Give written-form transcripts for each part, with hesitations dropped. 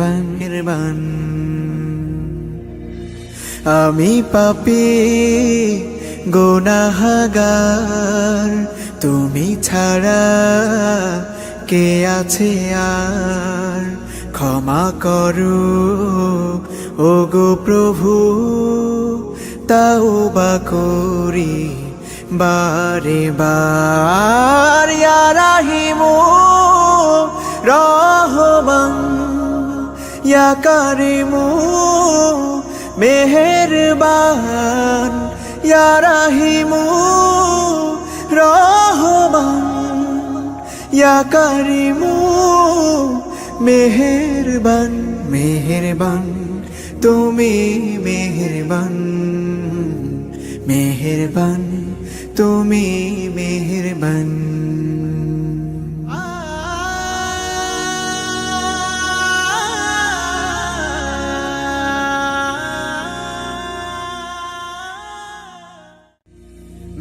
মেহেরবান আমি পাপী গুনাহগার, তুমি ছাড়া কে আছে আর? ক্ষমা করো ওগো প্রভু, তাওবা করি বারে বার। ইয়া রাহিমু রহমান, ইয়া কারিমু মেহেরবান, ইয়া রাহিমু রহমান, ইয়া কারিমু মেহেরবান। মেহেরবান তুমি মেহেরবান, মেহেরবান তুমি মেহেরবান।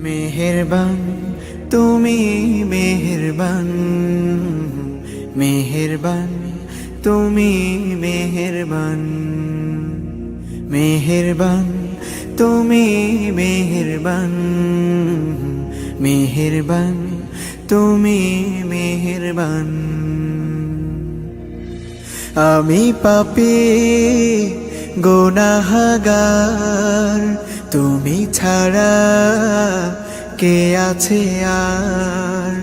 মেহেরবান তুমি মেহেরবান, মেহেরবান তুমি মেহেরবান, মেহেরবান তুমি মেহেরবান, মেহেরবান তুমি মেহেরবান। আমি পাপী গুনাহগার, তুমি ছাড়া কে আছে আর?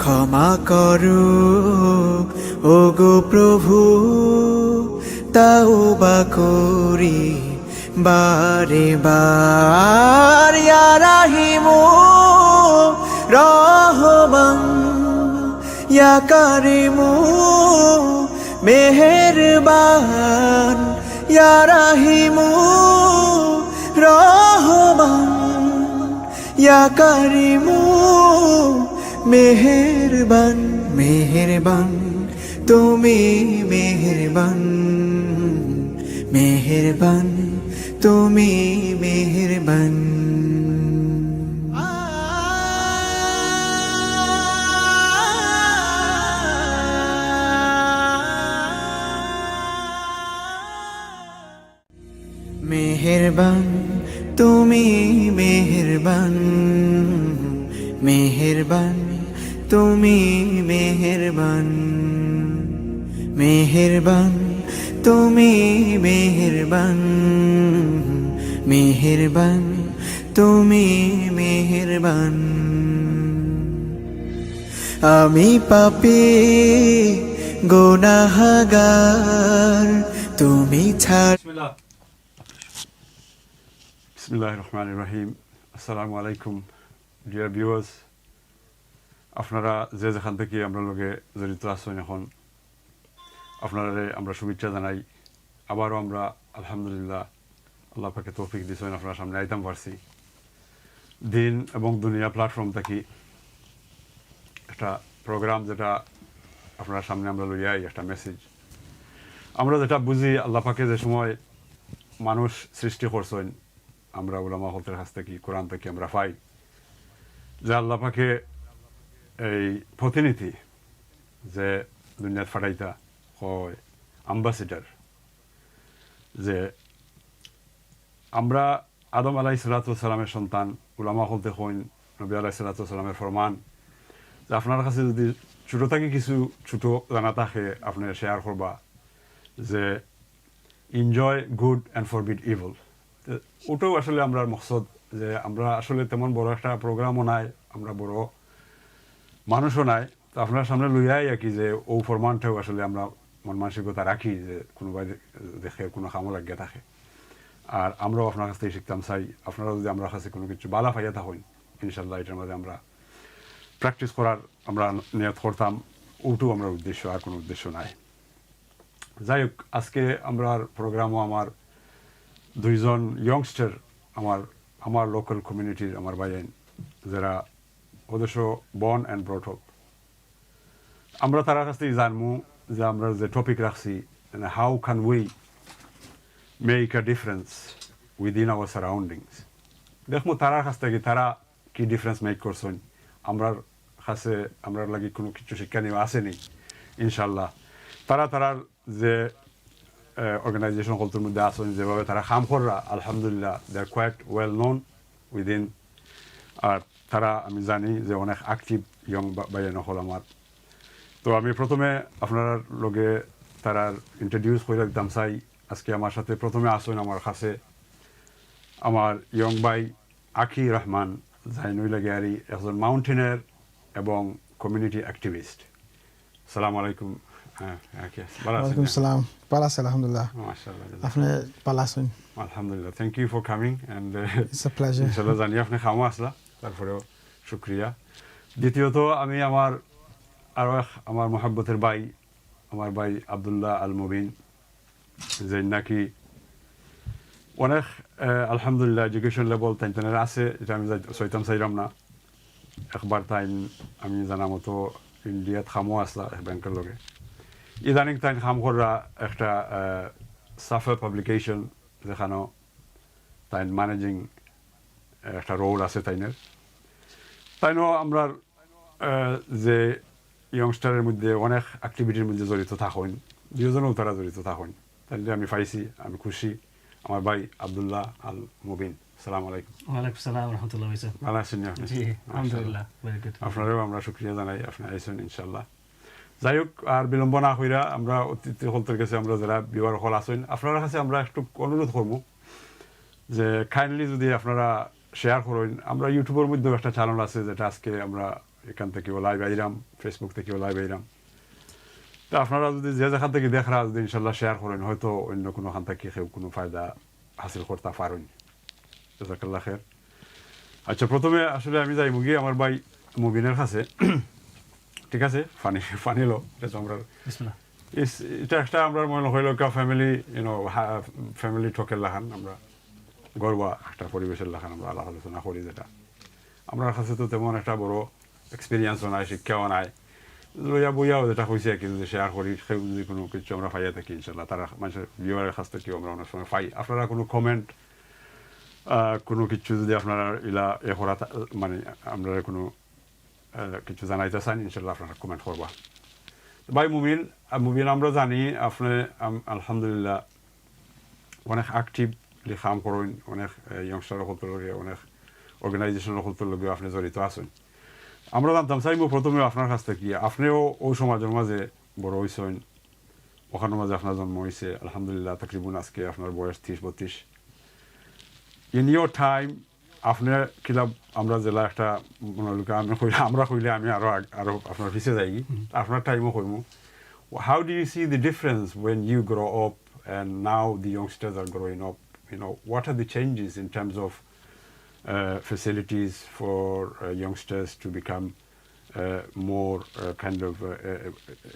ক্ষমা করো ওগো প্রভু, তাওবা করি বারে বার। ইয়া রাহিমু রহমান, ইয়া কারিমু মেহেরবান, ইয়া রাহিমু রহমান, ইয়া কারিমু মেহেরবান। মেহেরবান তুমি মেহেরবান, মেহেরবান তুমি মেহেরবান। মেহেরবান তুমি মেহেরবান, মেহেরবান তুমি মেহেরবান, মেহেরবান তুমি মেহেরবান, মেহেরবান তুমি মেহেরবান। আমি পাপী গুনাহগার, তুমি ছাড়া। বিসমিল্লাহির রহমানির রহিম। আসসালামু আলাইকুম ডিয়ার ভিউয়ার্স, আপনারা যে যেখান থেকে আমরা লগে জড়িত আছেন এখন আপনারা আমরা শুভেচ্ছা জানাই। আবারও আমরা আলহামদুলিল্লাহ আল্লাহ পাকে তৌফিক দিয়েছেন আপনার সামনে আইতাম পারছি। দিন এবং দুনিয়া প্ল্যাটফর্ম থেকে একটা প্রোগ্রাম যেটা আপনার সামনে আমরা লইয়াই একটা মেসেজ। আমরা যেটা বুঝি আল্লাহ পাকে যে সময় মানুষ সৃষ্টি করছেন, আমরা উলামা হলতের কাছ থেকে কোরআন থেকে আমরা পাই যে আল্লাহ পাকে এই প্রতিনিধি যে দুনিয়াত ফাটাইতা হয় অ্যাম্বাসেডার, যে আমরা আদম আলাইহিসসালামের সন্তান, উলামা হলতে হইন নবী আলাইহিসসালামের ফরমান যে আপনার কাছে যদি ছোটো থেকে কিছু ছোটো জানা থাকে আপনি শেয়ার করবা, যে enjoy good and forbid evil. ওটাও আসলে আমরা মকসদ, যে আমরা আসলে তেমন বড় একটা প্রোগ্রামও নাই, আমরা বড় মানুষও নাই, তো আপনার সামনে লইয়াই আর কি যে ও ফরমানটাও আসলে আমরা মন মানসিকতা রাখি যে কোনোবাই দেখে কোনো কামও লাগিয়ে থাকে। আর আমরাও আপনার কাছ থেকে শিখতাম চাই, আপনারাও যদি আমরা কাছে কোনো কিছু বালা পাইয়া থাকেন ইনশাল্লাহ এটার মধ্যে আমরা প্র্যাকটিস করার আমরা নিয়ত করতাম। ওটাও আমরা উদ্দেশ্য, আর কোনো উদ্দেশ্য নাই। যাই হোক, আজকে আমরা প্রোগ্রামও আমার দুইজন ইয়ংস্টার আমার লোকাল কমিউনিটির আমার ভাইয়েন যারা অবশ্য বর্ন অ্যান্ড ব্রট আপ। আমরা তার কাছ থেকে জানবো যে আমরা যে টপিক রাখছি, how can we make a difference within hour surroundings. দেখবো তারার কাছ থেকে তারা কি ডিফারেন্স মেক করছেন, আমরার কাছে আমরা লাগি কোনো কিছু শিক্ষা নিয়ে আসেনি ইনশাল্লাহ। তারার যে অর্গানাইজেশন কলতুর মধ্যে আছেন যেভাবে তারা কাম কররা আলহামদুলিল্লাহ they are quite well known within আর তারা আমি জানি যে অনেক অ্যাক্টিভ ইয়ং বাইয়ান হল আমার তো আমি প্রথমে আপনার লগে তারার ইন্ট্রোডিউস করে দিতাম চাই আজকে আমার সাথে প্রথমে আসুন আমার কাছে আমার ইয়ং ভাই আকি রহমান জাইনুল গিয়ারি একজন মাউন্টেনের এবং কমিউনিটি অ্যাক্টিভিস্ট আসসালামু আলাইকুম ওয়ালাইকুম সালাম পালা আছে আলহামদুলিল্লাহ মাশাআল্লাহ আপনি পালা আছেন আলহামদুলিল্লাহ thank you for coming and it's a pleasure ইনশাআল্লাহ জানি আপনি খামো আসলা তারপরেও শুকরিয়া দ্বিতীয়ত আমি আমার মহাব্বতের ভাই আমার ভাই আব্দুল্লাহ আল মুবিন যে নাকি অনেক আলহামদুলিল্লাহ এডুকেশন লেভেল তাইনের আছে এটা আমি সইতাম চাইলাম না একবার তাই আমি জানা মতো ইন্ডিয়াত খামো আসলা ব্যাংকের লগে ইদানিং তাই খাম করা একটা সাফার পাবলিকেশন যেখানে তাই ম্যানেজিং একটা রোল আছে তাইনও আমরা যে ইয়ংস্টারের মধ্যে অনেক অ্যাক্টিভিটির মধ্যে জড়িত থাকুন দুজনেও তারা জড়িত থাকুন তাইলে আমি পাইছি আমি খুশি আমার ভাই আব্দুল্লাহ আল মুবিন আসসালামু আলাইকুম ওয়ালাইকুম সালাম রাহমাতুল্লাহ ভালো আছেন আপনি জি আলহামদুলিল্লাহ ভেরি গুড আপনারও আমরা শুকরিয়া জানাই আপনি আইসেন ইনশাআল্লাহ যাই হোক আর বিলম্ব না কইরা আমরা অতিথি হলতের কাছে আমরা যারা বিবার হল আসেন আপনার কাছে আমরা একটু অনুরোধ করব যে কাইন্ডলি যদি আপনারা শেয়ার করেন আমরা ইউটিউবের মধ্যে একটা চ্যানেল আছে যেটা আজকে আমরা এখান থেকেও লাইভ আইরাম ফেসবুক থেকেও লাইভ আইরাম তো আপনারা যদি যে যেখান থেকে দেখরা যদি ইনশাল্লাহ শেয়ার করেন হয়তো অন্য কোনো খান থেকে কেউ কোনো ফায়দা হাসিল করতে পারেন জাযাকাল্লাহ খায়ের আচ্ছা প্রথমে আসলে আমি যাই মুগি আমার ভাই মুবিনের কাছে ঠিক আছে ফানিলো এটা তো আমরা বিসমিল্লাহ এটা একটা আমরা মনে হইল কা ফ্যামিলি ফ্যামিলি টকের লাখান আমরা গর্বা একটা পরিবেশের লাখান আমরা আলোচনা করি যেটা আমার কাছে তো তেমন একটা বড় এক্সপিরিয়েন্সও নাই শিক্ষাও নাই লইয়া বইয়াও যেটা হয়েছে কি যদি শেয়ার করি সেও যদি কোনো কিছু আমরা পাইয়া থাকি ইনশাল্লাহ তারা মানুষের ভিউয়ারের কাছ থেকেও আমরা অনেক সময় পাই আপনারা কোনো কমেন্ট কোনো কিছু যদি আপনারা করা মানে আমরা কোনো কিছু জানাইতে চান ইনশাল্লাহ আপনারা কমেন্ট করবা ভাই মুবিন আমরা জানি আপনি আলহামদুলিল্লাহ অনেক অ্যাক্টিভলি কাম করেন অনেক ইয়ংস্টার হলতের লগে অনেক অর্গানাইজেশনের হলতের লগে আপনি জড়িত আছেন আমরা জানতাম চাইব প্রথমে আপনার কাছ থেকে আপনিও ওই সমাজের মাঝে বড় হয়েছেন ওখানের মাঝে আপনার জন্ম হয়েছে আলহামদুলিল্লাহ তকরিবন আজকে আপনার বয়স 30-32 ইন ইয়োর টাইম আপনি কিলা আমরা জেলা একটা মনে আমরা কইলে আমি আরো আপনার পিছিয়ে যাই আপনার টাইমও কইম how do you see the difference when you grow up and now the youngsters are growing up what are the changes in terms of facilities for youngsters to become more kind of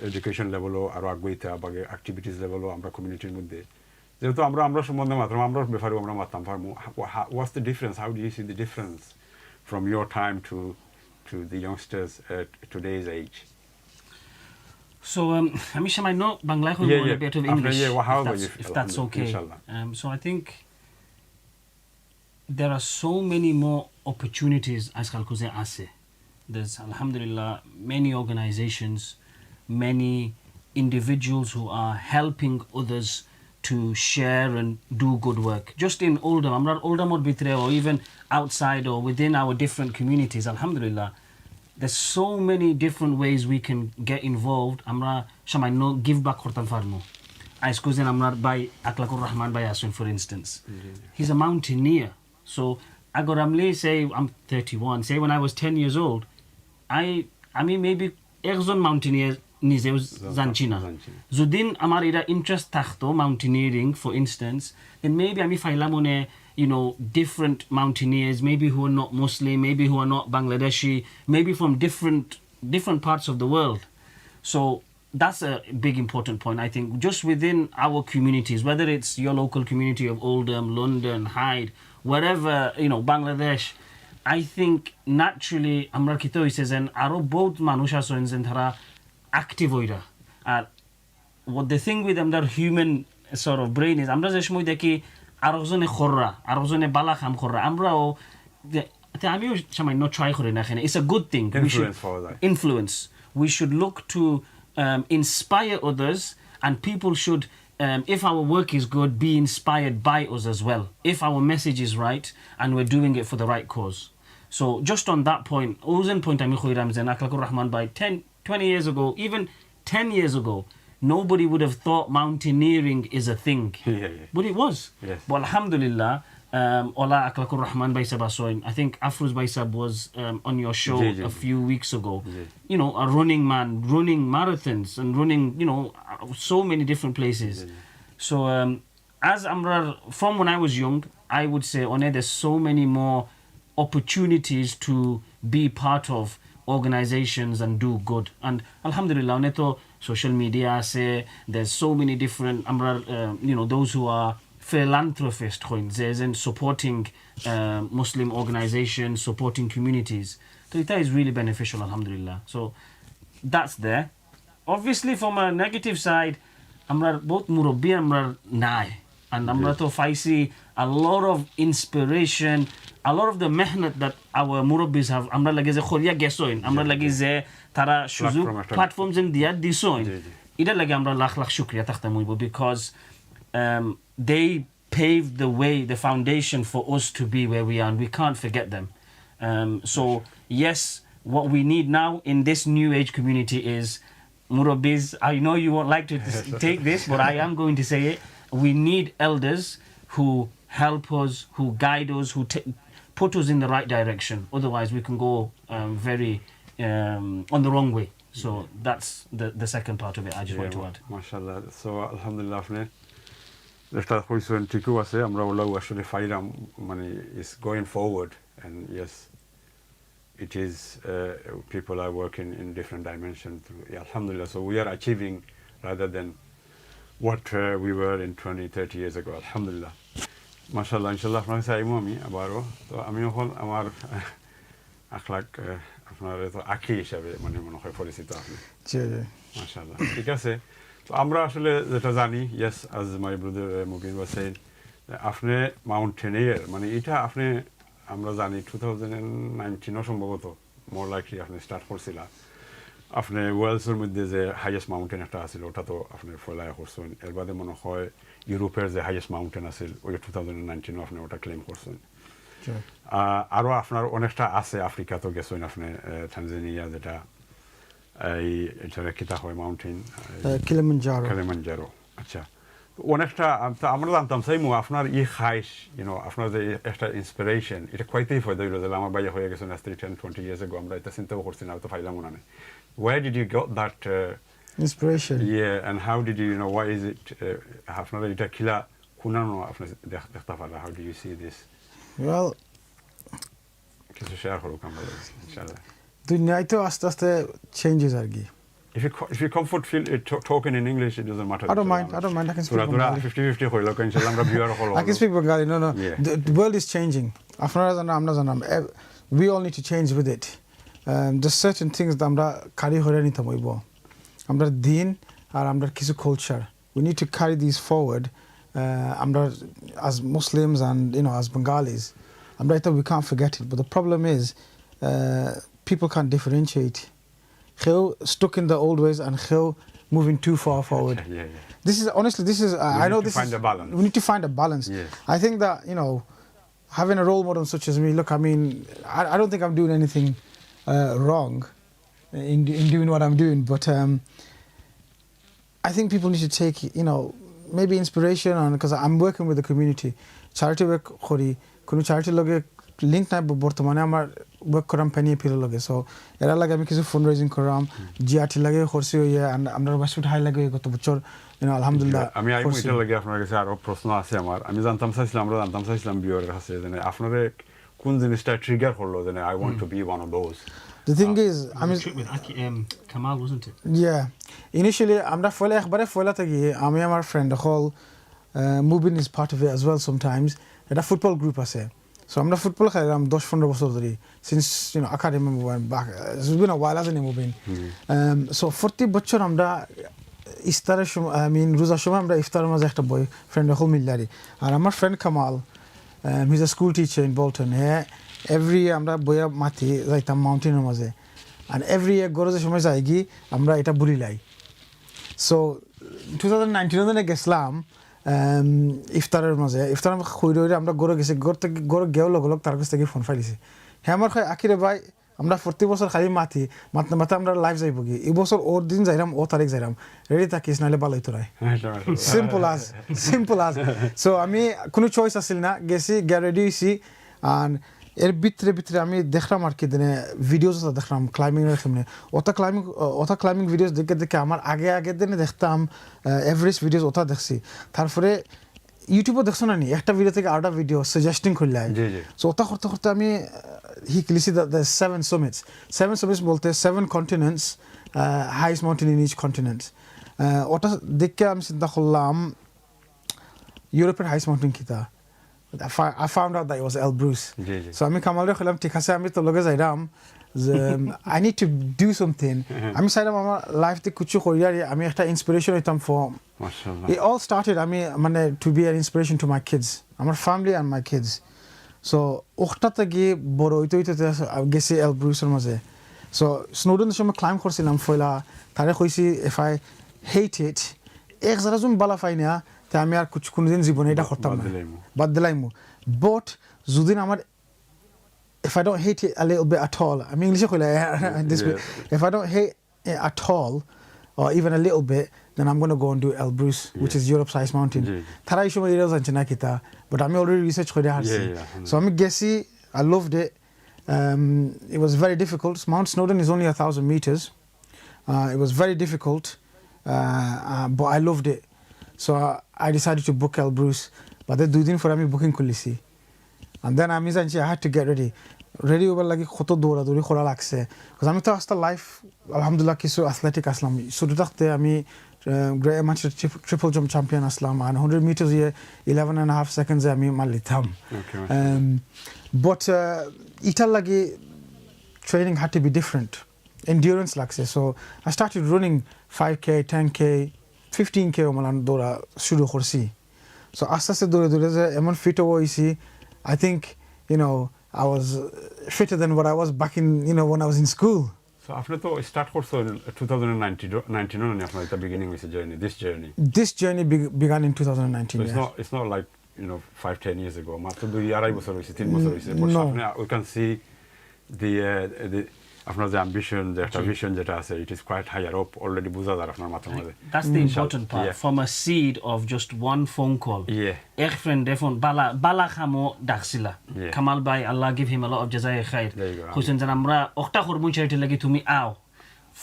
education level or agwaita বা activities level আমরা communityর মধ্যে যেহেতু আমরা সম্বন্ধে মাত্র আমরা ব্যাপারে আমরা মাতাম পারবো what's the difference how do you see the difference from your time to the youngsters at today's age So Amisha might know Bangla a bit of English if that's okay. So I think there are so many more opportunities as Kalkuze Ase. There's alhamdulillah many organizations, many individuals who are helping others to share and do good work. Just in Oldham, Oldham or Bitre or even outside or within our different communities, alhamdulillah. There's so many different ways we can get involved. Amra shamai no give back kortan farmo. I scusen amra by Aklakur Rahman by Asun for instance. He's a mountaineer. So agoramli say I'm 31. Say when I was 10 years old, I mean maybe exon mountaineer nize zanchina. Zudin amar ira interest takhto mountaineering for instance, then maybe ami failamone different mountaineers, maybe who are not Muslim, maybe who are not Bangladeshi, maybe from different parts of the world. So that's a big important point, I think, just within our communities, whether it's your local community of Oldham, London, Hyde, wherever, Bangladesh. I think naturally, Amra Kitoi says, and Aro both Manusha Soins and Thara active oira. What the thing with them, their human sort of brain is, Amra Zeshmoy deki, আরেকজনে খররা আরেকজনে বালা খাম খররা আমরাও আমিও সময় no try করি না এখানে it's a good thing influence we should look to inspire others and people should if our work is good, be inspired by us as well. If our message is right and we're doing it for the right cause. So just on that point, Ozen point I'm Rahman by 10, 20 years ago, even 10 years ago, nobody would have thought mountaineering is a thing. But it was. Yes. But alhamdulillah, Ola Aklakur Rahman Baisa Basoin, I think Afruz Baisab was on your show a few weeks ago. You know, a running man, running marathons and running, you know, so many different places. So as Amrar, from when I was young, I would say, there's so many more opportunities to be part of organizations and do good. And alhamdulillah, neto social media say there's so many different you know, those who are philanthropists and supporting Muslim organizations, supporting communities. So that is really beneficial, alhamdulillah. So that's there. Obviously from a negative side, both murabbi amrar nai. And to faisi a lot of inspiration, a lot of the mehnat that our murabbis have, amra lage ze kholiya gesoin, amra lage ze tara shuzu platforms in diya disoin. Ida lage amra lakh shukriya takhtamuibo because they paved the way, the foundation for us to be where we are, and we can't forget them. So yes, what we need now in this new age community is murabbis. I know you won't like to take this, but I am going to say it. We need elders who help us, who guide us, who put us in the right direction. Otherwise, we can go very on the wrong way. So that's the second part of it I just want to add. MashaAllah. So alhamdulillah, Lefta Khoisun Tiku ase amra ullah actually fairam money is going forward, and yes, it is people are working in different dimensions. Alhamdulillah. So we are achieving rather than what we were in 20, 30 years ago. Alhamdulillah. MashaAllah, inshallah, আপনাকে চাইমু আমি আবারও তো আমি এখন আমার আখলাক আপনার তো আখি হিসাবে মানে মনে হয় পরিচিত আপনি মাশাআল্লাহ ঠিক আছে তো আমরা আসলে যেটা জানি yes as my brother Mubin was saying আপনি মাউন্টেনিয়ার মানে এটা আপনি আমরা জানি 2019 সম্ভবত more likely আপনি স্টার্ট করছিলা আপনি ওয়েলসের মধ্যে যে হাইয়েস্ট মাউন্টেন একটা আছিল ওটা তো আপনি ফলায় করছেন এর বাদে মনে হয় ইউরোপের যে হাইয়েস্ট মাউন্টেন আছিল ওই 2019 আপনি ওটা ক্লেম করছেন আরও আপনার অনেকটা আছে আফ্রিকাতে গেছেন আপনি তানজানিয়া যেটা এই এটা কিতা হয় মাউন্টেন কিলিমানজারো আচ্ছা অনেকটা আমরা জানতাম সাইমু আপনার ই খাইশ ইউনো আপনার যে একটা ইন্সপিরেশন এটা কয়তেই ফায়দা হইল যে আমার বাইরে হয়ে গেছেন 10-20 years ago আমরা এটা চিন্তাও করছি না তো ফাইলাম মনে নেই where did you get that inspiration? Yeah, and how did you know? Why is it? After ita kila kunano after dechtafala. How do you see this? Well, kisu share karo kamera, inshallah. Dunya ito aste changes argi. If you comfort feel talking in English, it doesn't matter. I don't mind. I can speak Bengali. 50-50 hoy loka inshallah amra viewer holo. I can speak Bengali. No. Yeah. The world is changing. After we all need to change with it. There's certain things that আমরা carry হরে নিতে হইব আমরা দিন আর আমরা কিছু culture we need to carry these forward আমরা as Muslims and as Bengalis আমরা এটা we can't forget it but the problem is people can't differentiate how stuck in the old ways and how moving too far forward. This is honestly I know this is we need to find a balance. I think that having a role model such as me, look, I mean I don't think I'm doing anything wrong in doing what I'm doing, but I think people need to take maybe inspiration on because I'm working with the community charity work kori kono charity loge link নাই বর্তমানে আমার work করাম পানি pillow লগে so এরা লাগে আমি কিছু ফান্ডরেজিং করাম জিআরটি লাগে খরচি হইয়া আমরা বাসুট হাই লাগে গত বছর আলহামদুলিল্লাহ আমি আই এটা লাগে আপনার কাছে আরো প্রশ্ন আছে আমার আমি জানতাম চাইছিলাম বিওর কাছে যে আপনারে কোন জিনিসটা ট্রিগার করলো যে I want to be one of those. The thing is, I mean, with Kamal, wasn't it? Yeah. Initially, আমরা ফলে একবারে ফলাতে গিয়ে আমি আমার ফ্রেন্ড হল Mubin is part of it as well sometimes. এটা ফুটবল গ্রুপ আছে so আমরা ফুটবল খেলাম 10-15 বছর ধরে since academy back it's been a while hasn't it Mubin so 40 বছর আমরা ইফতারের সময় রোজার সময় আমরা ইফতারের মাঝে একটা বই ফ্রেন্ড হল মিল্লারি আর আমার friend Kamal he's a school teacher in Bolton every year আমরা বইয়া মাটি যাইতাম মাউন্টেনের মাঝে and every year গরজের সময় যাই গি আমরা এটা বুড়ি লাই so 2019 গেছিলাম ইফতারের মাঝে ইফতার খুঁড়ে হইলে আমরা গরু গেছি গরু গেও লগ তার কাছ থেকে ফোন ফাইলিছি হ্যাঁ আমার আখিরে ভাই আমরা প্রতি বছর খালি মাতি মাতে আমরা লাইভ যাইব কি এই বছর ওর দিন যাইরাম ও তারিখ যাইরাম রেডি থাকিস নাহলে ভালোই তোরাই সিম্পল আজ সো আমি কোনো চয়েস আসিল না গেছি গিয়ে রেডি হয়েছি আর এর ভিতরে আমি দেখলাম আর কি দিনে ভিডিওস দেখলাম ক্লাইম্বিংয়ের সামনে ওটা ক্লাইম্বিং ভিডিওস দেখে আমার আগে দিনে দেখতাম এভারেস্ট ভিডিওস ওটা দেখছি তারপরে ইউটিউবে দেখছো না নি একটা ভিডিও থেকে আরেকটা ভিডিও সাজেস্টিং করলে সো ওটা করতে আমি লিখছি দ্য সেভেন সামিটস বলতে 7 continents highest mountain in each continents ওটা দেখে আমি চিন্তা করলাম ইউরোপের হাইস্ট মাউন্টেন কিতা I found out that it was Elbrus. So আমি কামালরে কইলাম ঠিক আছে আমি তো লগে যাইরাম যে I need to do something. আমি চাইলাম আমার লাইফতে কিছু করিয়ার আমি একটা ইন্সপিরেশন হইতাম for মাশাআল্লাহ. It all started আমি মানে to be an inspiration to my kids, আমার family and my kids. So ওখানে গিয়ে বড় হইতে গেছি Elbrusের মাঝে. So স্নোডেনের সময় ক্লাইম্ব করছিলাম ফয়লা তারে কইছি if I hate it এক জায়গা জুম বালা পাই না তা আমি আর কোনোদিন জীবনে এটা করতাম না বাদ দিলাইমু বাট যদি আমার if I don't hate it a little bit at all আমি ইংলিশে কইলা this way if I don't hate it at all or even a little bit then I'm going to go and do Elbrus which is Europe's highest mountain তারা এই সময় এরাও জানছে না কিতা বাট আমি অলরেডি রিসার্চ করে হারছি সো আমি গেছি I loved it it was very difficult Mount Snowdon is only 1,000 meters it was very difficult but I loved it so I decided to book Elbrus but then 2 দিন পরে আমি booking করলিছি and then আমি জানছি I had to get ready হবার লাগি কত দৌড়াদৌড়ি করা লাগছে because আমি তো আস্তা লাইফ আলহামদুলিল্লাহ কিছু অ্যাথলেটিক আসলাম শুরু থাকতে আমি triple jump champion Aslam and 100 meters 11.5 seconds আমি মারলিতাম but এটার লাগি training had to be different endurance লাগছে so I started running 5k 10k 15k Oman দৌড়া শুরু করছি so আস্তে দৌড়ে যে এমন ফিট হইছি I think you know I was fitter than what I was back in when I was in school so after to start course in 2019 and after the beginning of this journey began in 2019 so yes. it's not like 5-10 years ago মাত্র 2 বছর হইছে 3 বছর হইছে but we can see the আপনার যে ambition যে একটা vision যেটা আছে it is quite higher up already বুঝা যায় আপনার মাথার মধ্যে that's the important part from a seed of just one phone call এক friend phone bala khamo daxila Kamal bhai Allah give him a lot of jazaa khair Hossain জান আমরা একটা করব চাইতে লাগি তুমি আও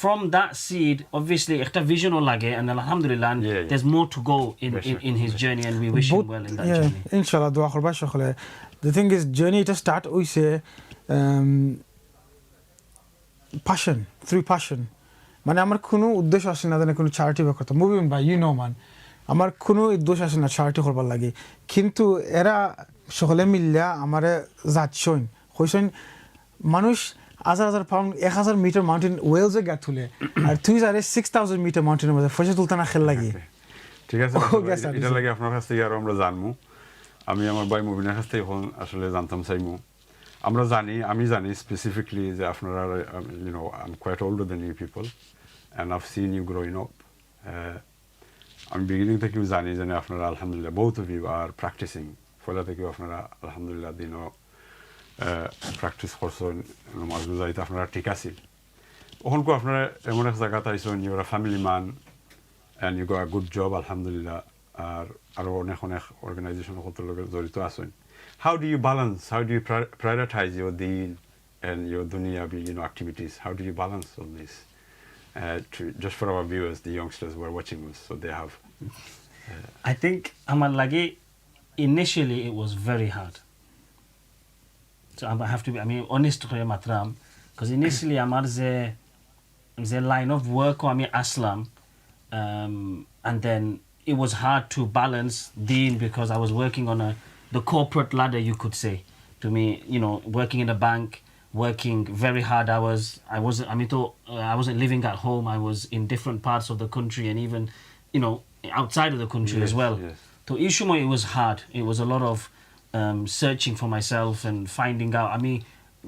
from that seed obviously একটা vision ও লাগে and alhamdulillah there's more to go in his journey and we wish him well in that journey inshallah dua করবা সকলে the thing is journey to start হইছে through passion মানে আমার কোনো উদ্দেশ্য আসে না জানে কোনো চ্যারিটি বা করতে মুভিং বাই মান আমার কোনো উদ্দেশ্য আসে না চ্যারিটি করবার লাগে কিন্তু এরা সকলে মিলিয়া আমারে যাচ্ছইন কইছইন মানুষ 1000 পাউন্ড 1000 মিটার মাউন্টেন ওয়েলসে গেট তুলে আর তুমি যারে 6000 মিটার মাউন্টেনের মধ্যে ফসে তুলতে না খেল লাগে ঠিক আছে এটা লাগে আপনার কাছ থেকে আর আমরা জানমু আমি আমার ভাই মুভিনের কাছ থেকে এখন আসলে জানতাম চাইমু আমরা আমি জানি specifically যে আপনারা I'm quite older than you people and I've seen you growing up I'm beginning থেকেও জানি যে আপনারা আলহামদুলিল্লাহ both of you are practicing ফলে থেকেও আপনারা আলহামদুলিল্লাহ প্র্যাকটিস করছেন নামাজ রোজাইতে আপনারা ঠিক আছে ওখানকো আপনারা এমন এক জায়গাতে আইছেন your a family man and you got a good job আলহামদুলিল্লাহ আর অনেক অর্গানাইজেশনের সাথে জড়িত আছেন How do you balance? How do you prioritize your deen and your dunya activities? How do you balance all this? Just for our viewers, the youngsters who are watching us, so they have. I think Amal Lagi, initially it was very hard. So I have to be. I mean, honest to Matram, because initially Amar the line of work or Aslam, and then it was hard to balance deen because I was working on the corporate ladder, you could say, to me, working in a bank, working very hard hours. I wasn't living at home. I was in different parts of the country and even, outside of the country as well. So Ishumo, it was hard. It was a lot of searching for myself and finding out. I mean,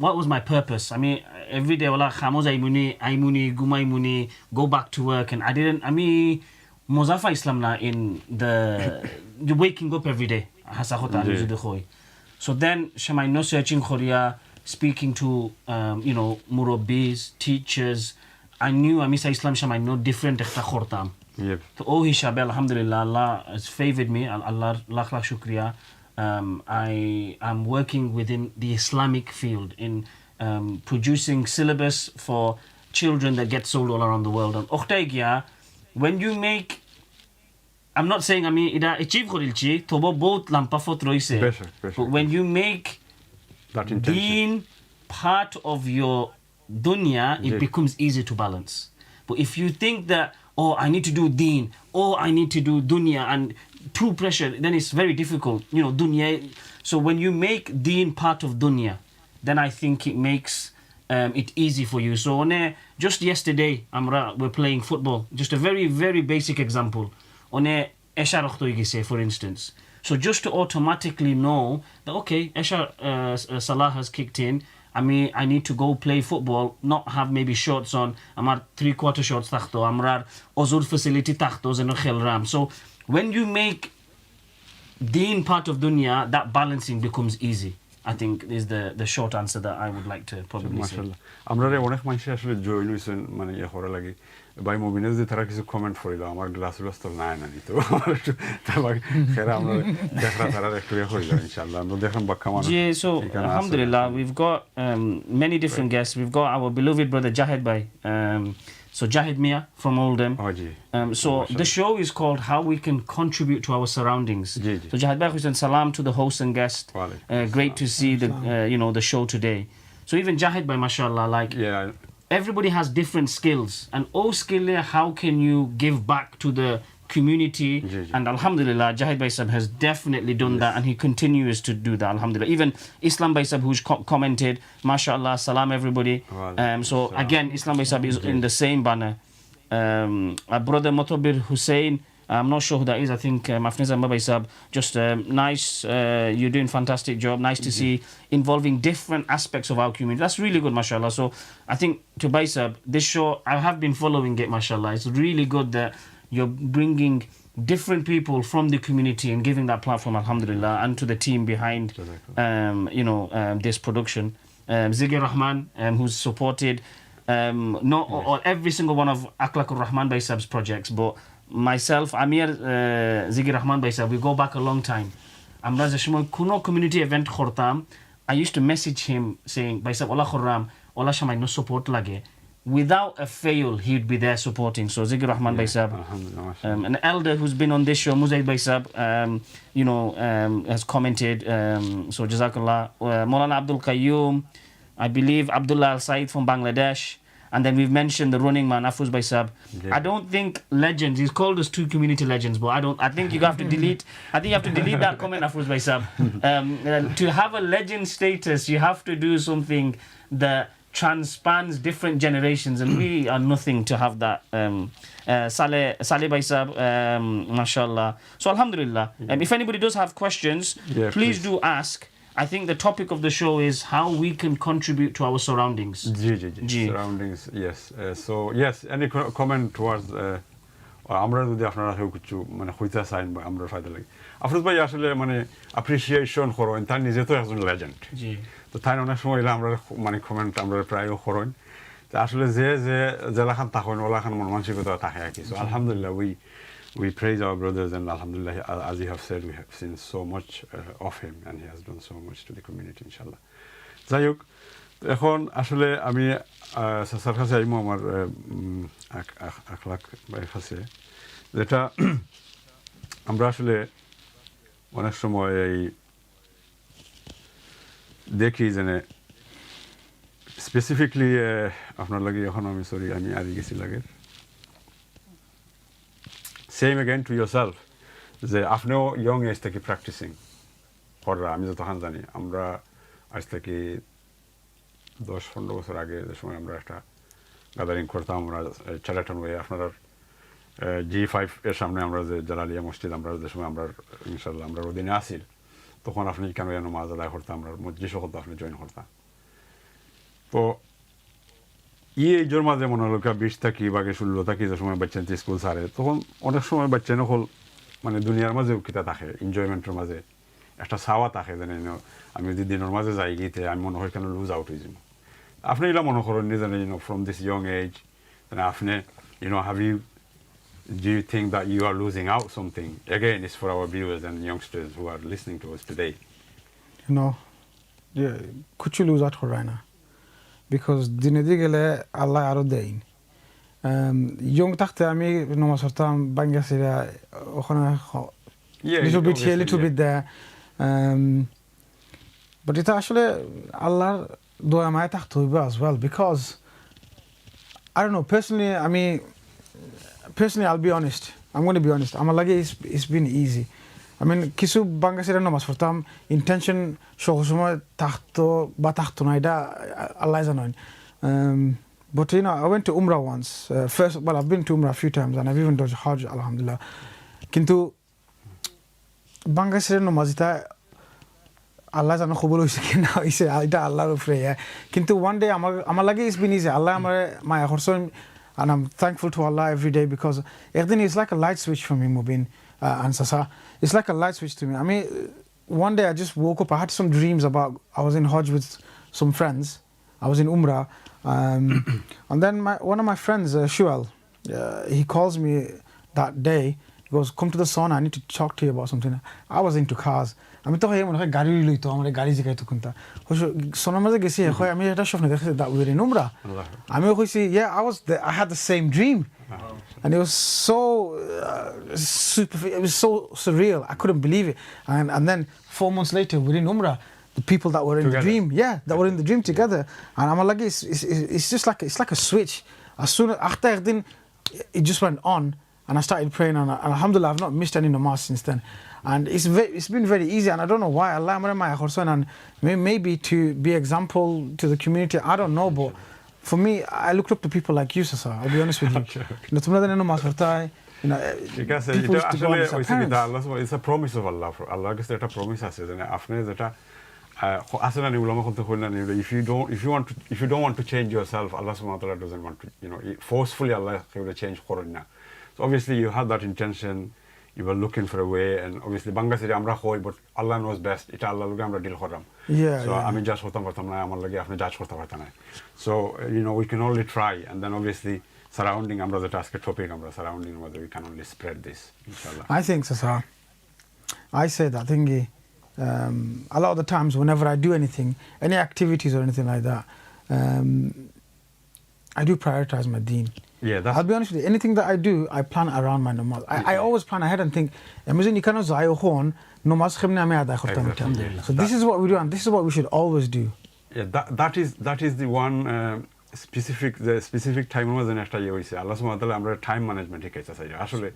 what was my purpose? I mean, every day, aimuni, go back to work, and I didn't. I mean, Mozafa Islam na in the waking up every day. Hasa khota Ji. jude khoy. So then shamai no searching Korea, speaking to murabbis, teachers. I knew Amisa Islam shamai no different ekta khortam. Yep. So oh hishabe alhamdulillah, Allah has favored me. Allah lakh shukriya. I am working within the Islamic field in producing syllabus for children that get sold all around the world. And Ochtaigia, when you make, I'm not saying ida achieve khorilchi, tobo both lampa fot roise. But when you make That intention. deen part of your dunya, it Yes. becomes easy to balance. But if you think that, oh, I need to do deen, oh, I need to do dunya, and too pressure, then it's very difficult. Dunya. So when you make deen part of dunya, then I think it makes it easy for you. So just yesterday, we're playing football. Just a very, very basic example. For instance. So just to automatically know that, okay, Salah has kicked in. I need to go play football, not have maybe shorts on. Amar 3/4 shorts takhto. Amrar ozur facility takhto zeno khel ram. So when you make deen part of dunya, that balancing becomes easy. I think is the short answer that I would like to probably say. মাশাআল্লাহ আমরা অনেক মানুষ আসলে join হইছেন মানে করা লাগে ভাই মুবিনে যে তারা কিছু কমেন্ট করিল আমার গ্লাস তো নাই না তো তারপর খেরা আমরা দেখরা তারা একটু করিল ইনশাআল্লাহ আমরা দেখলাম বাক্কা মানুষ Yeah, so alhamdulillah, we've got many different guests. We've got our beloved brother Jahid Bhai, so Jahid Mia from Oldham. Oh, ji. So the show is called How We Can Contribute to Our Surroundings. Ji, ji. So Jahid Bhai Hussain, salam to the host and guest. Great to see the show today. So even Jahid Bhai, mashallah, like Yeah. everybody has different skills, and all skill, how can you give back to the community? Ji, ji. And alhamdulillah, Jahid Bhai Sahab has definitely done that, and he continues to do that, alhamdulillah. Even Islam Bhai Sahab, who's commented, mashallah, salam everybody. So again, Islam Bhai Sahab is in the same banner. Our brother Motobir Hussein, I'm not sure who that is. I think Mafniza Bhai Sahab, just nice, you're doing fantastic job. Nice to see involving different aspects of our community. That's really good, mashallah. So I think to Bhai Sahab, this show, I have been following it, mashallah. It's really good that you're bringing different people from the community and giving that platform, alhamdulillah, and to the team behind, this production. Zigir Rahman, who's supported not or every single one of Akhlaqur Rahman Bhai Sahab's projects, but myself, Amir, Zigir Rahman Bhai Sahab, we go back a long time. Amra Zashmo Kuno community event khortam. I used to message him saying, Bhai Sahab, Ola Khurram, Ola Shamai no support lage. Without a fail, he'd be there supporting. So Zigir Rahman Bhai Sahab, an elder who's been on this show, Muzaid Bhai Sahab, has commented. So Jazakallah. Maulana Abdul Qayyum, I believe Abdullah Al Said from Bangladesh. And then we've mentioned the running man, Afuz Bhai Sahab. Yeah. I don't think legends, he's called us two community legends, but I think you have to delete, that comment, Afuz Bhai Sahab. To have a legend status, you have to do something that transpans different generations, and we are nothing to have that. Saleh Bhai Sahab, mashallah. So alhamdulillah, if anybody does have questions, please do ask. I think the topic of the show is how we can contribute to our surroundings. Surroundings, yes. So yes, any comment towards আমরা যদি আপনারা কেউ কিছু মানে হইতে চাইন বা আমরা ফায়দা লাগে আফরোজ ভাই আসলে মানে অ্যাপ্রিসিয়েশন করেন তার নিজে তো একজন লেজেন্ড তো তাই অনেক সময় আমরা মানে কমেন্ট আমরা প্রায়ও করেন তো আসলে যে জেলাখান থাকেন ওলাখান মন মানসিকতা থাকে আর কি সো আলহামদুলিল্লাহ we praise our brothers, and alhamdulillah, as you have said, we have seen so much of him, and he has done so much to the community, inshallah. যাই হোক এখন আসলে আমি সাসার কাছে আইমো আমার আখলাক ভাইয়ের কাছে যেটা আমরা আসলে অনেক সময় এই দেখি যে স্পেসিফিকলি আপনার লাগে এখন আমি আরি গেছি লাগে Same again to yourself. যে আপনিও ইয়ং এজ থেকে প্র্যাকটিসিং করা আমি যতক্ষণ জানি আমরা আজ থেকে 10-15 বছর আগে যে সময় আমরা একটা গ্যাদারিং করতাম আমরা চ্যাটাটন ওয়ে আপনার G5 এর সামনে আমরা যে জালালিয়া মসজিদ আমরা যে সময় আমরা ইনশাল্লাহ আমরা ওদিনে আসিল তখন আপনি কেন নামাজ আদায় করতাম আমরা মসজিদ সকল আপনি জয়েন করতাম তো এইজোর মাঝে মনে হলো 20 থাকি বা 16 থাকি যে সময় বাচ্চা স্কুল ছাড়ে তখন অনেক সময় বাচ্চা নকল মানে দুনিয়ার মাঝে কিতা থাকে এনজয়মেন্টের মাঝে একটা চাওয়া থাকে জানি আমি যদি দিনের মাঝে যাই গিয়ে আমি মনে হয় কেন লুজ আউট হয়ে যাব আপনি এগুলো মনে করেন জানি ফ্রম দিস ইয়ং এজ আপনি have you do you think that you are losing out something again it's for our viewers and youngsters who are listening to us today could you lose out for right now because দিনে দিকে গেলে আল্লাহ আরো দেয় young থাকতে আমি নামাজ পড়তাম বাঙ্গাসিরা ওখানে little bit there but এটা আসলে আল্লাহর দোয়া মায়া থাকতে হইবে as well because I don't know personally I'll be honest I'm going to be honest আমার লাগে it's been easy I mean কিছু বাঙ্গাসিরা নামাজ পড়তাম intention সময় থাকতো বা থাকতো না এটা আল্লাহ জানেন but I went to Umrah once I've been to Umrah a few times and I've even done Hajj alhamdulillah কিন্তু বাঙ্গাসিরা নামাজ এটা আল্লাহ জানো কবুল হইছে কি না হইছে এটা আল্লাহর উপরে কিন্তু one day আমার লাগে it's been easy আল্লাহ আমার মায়া করছেন and I'm thankful to Allah every day because everything is like a light switch for me Mubin and Sasa it's like a light switch to me I mean one day I just woke up I had some dreams about I was in Hajj with some friends I was in Umrah and then one of my friends Shual he calls me that day he goes come to the sauna I need to talk to you about something I was into cars আমি তো হয় মনে হয় গাড়ি লইতো আমার গাড়ি জিগাইতো কোনটা সোনার মাঝে গেছি হয় আমি একটা স্বপ্ন দেখেছি that we were in Umrah আমিও কইছি I had the same dream and it was so it was so surreal I couldn't believe it and then 4 months later we're in Umrah the people that were in the dream that were in the dream together and I'm like it's just like it's like a switch as soon as after it just went on and I started praying and alhamdulillah I've not missed any namaz since then and it's been very easy and I don't know why Allah my khorsan and maybe to be example to the community I don't know but for me I looked up to people like you Sasa I'll be honest with you তোমরা জানো নামাজ পড়তাই ঠিক আছে এটা আসলে হইছে কি আল্লাহ it's a promise of Allah আল্লাহর কাছে একটা প্রমিস আছে যে আপনি যেটা আসলে না উলামা বলতে কইলেন if you don't want to change yourself Allah subhanahu wa ta'ala doesn't want to forcefully Allah will change করেন না so obviously you had that intention you were looking for a way and obviously বাংলাদেশে আমরা হই but Allah knows best এটা আল্লাহর লগে আমরা deal করলাম so আমি জাজ করতে পারতাম না আমার লাগে আপনি জাজ করতে পারতেন না so we can only try and then obviously surrounding আমরা যেটা আজকে টপিক আমরা surrounding whether we can only spread this inshallah I think Sasa I say that thingy a lot of the times whenever I do anything any activities or anything like that I do prioritize my deen I'll be honest with you anything that I do I plan around my namaz I always plan ahead and think imagine you cannot say namaz khemne ame ada khortam so this is what we do and this is what we should always do that is the one specific time was একটা হইছে আল্লাহ সুবহানাহু ওয়া তাআলা আমরা time management শিখাইছে আসলে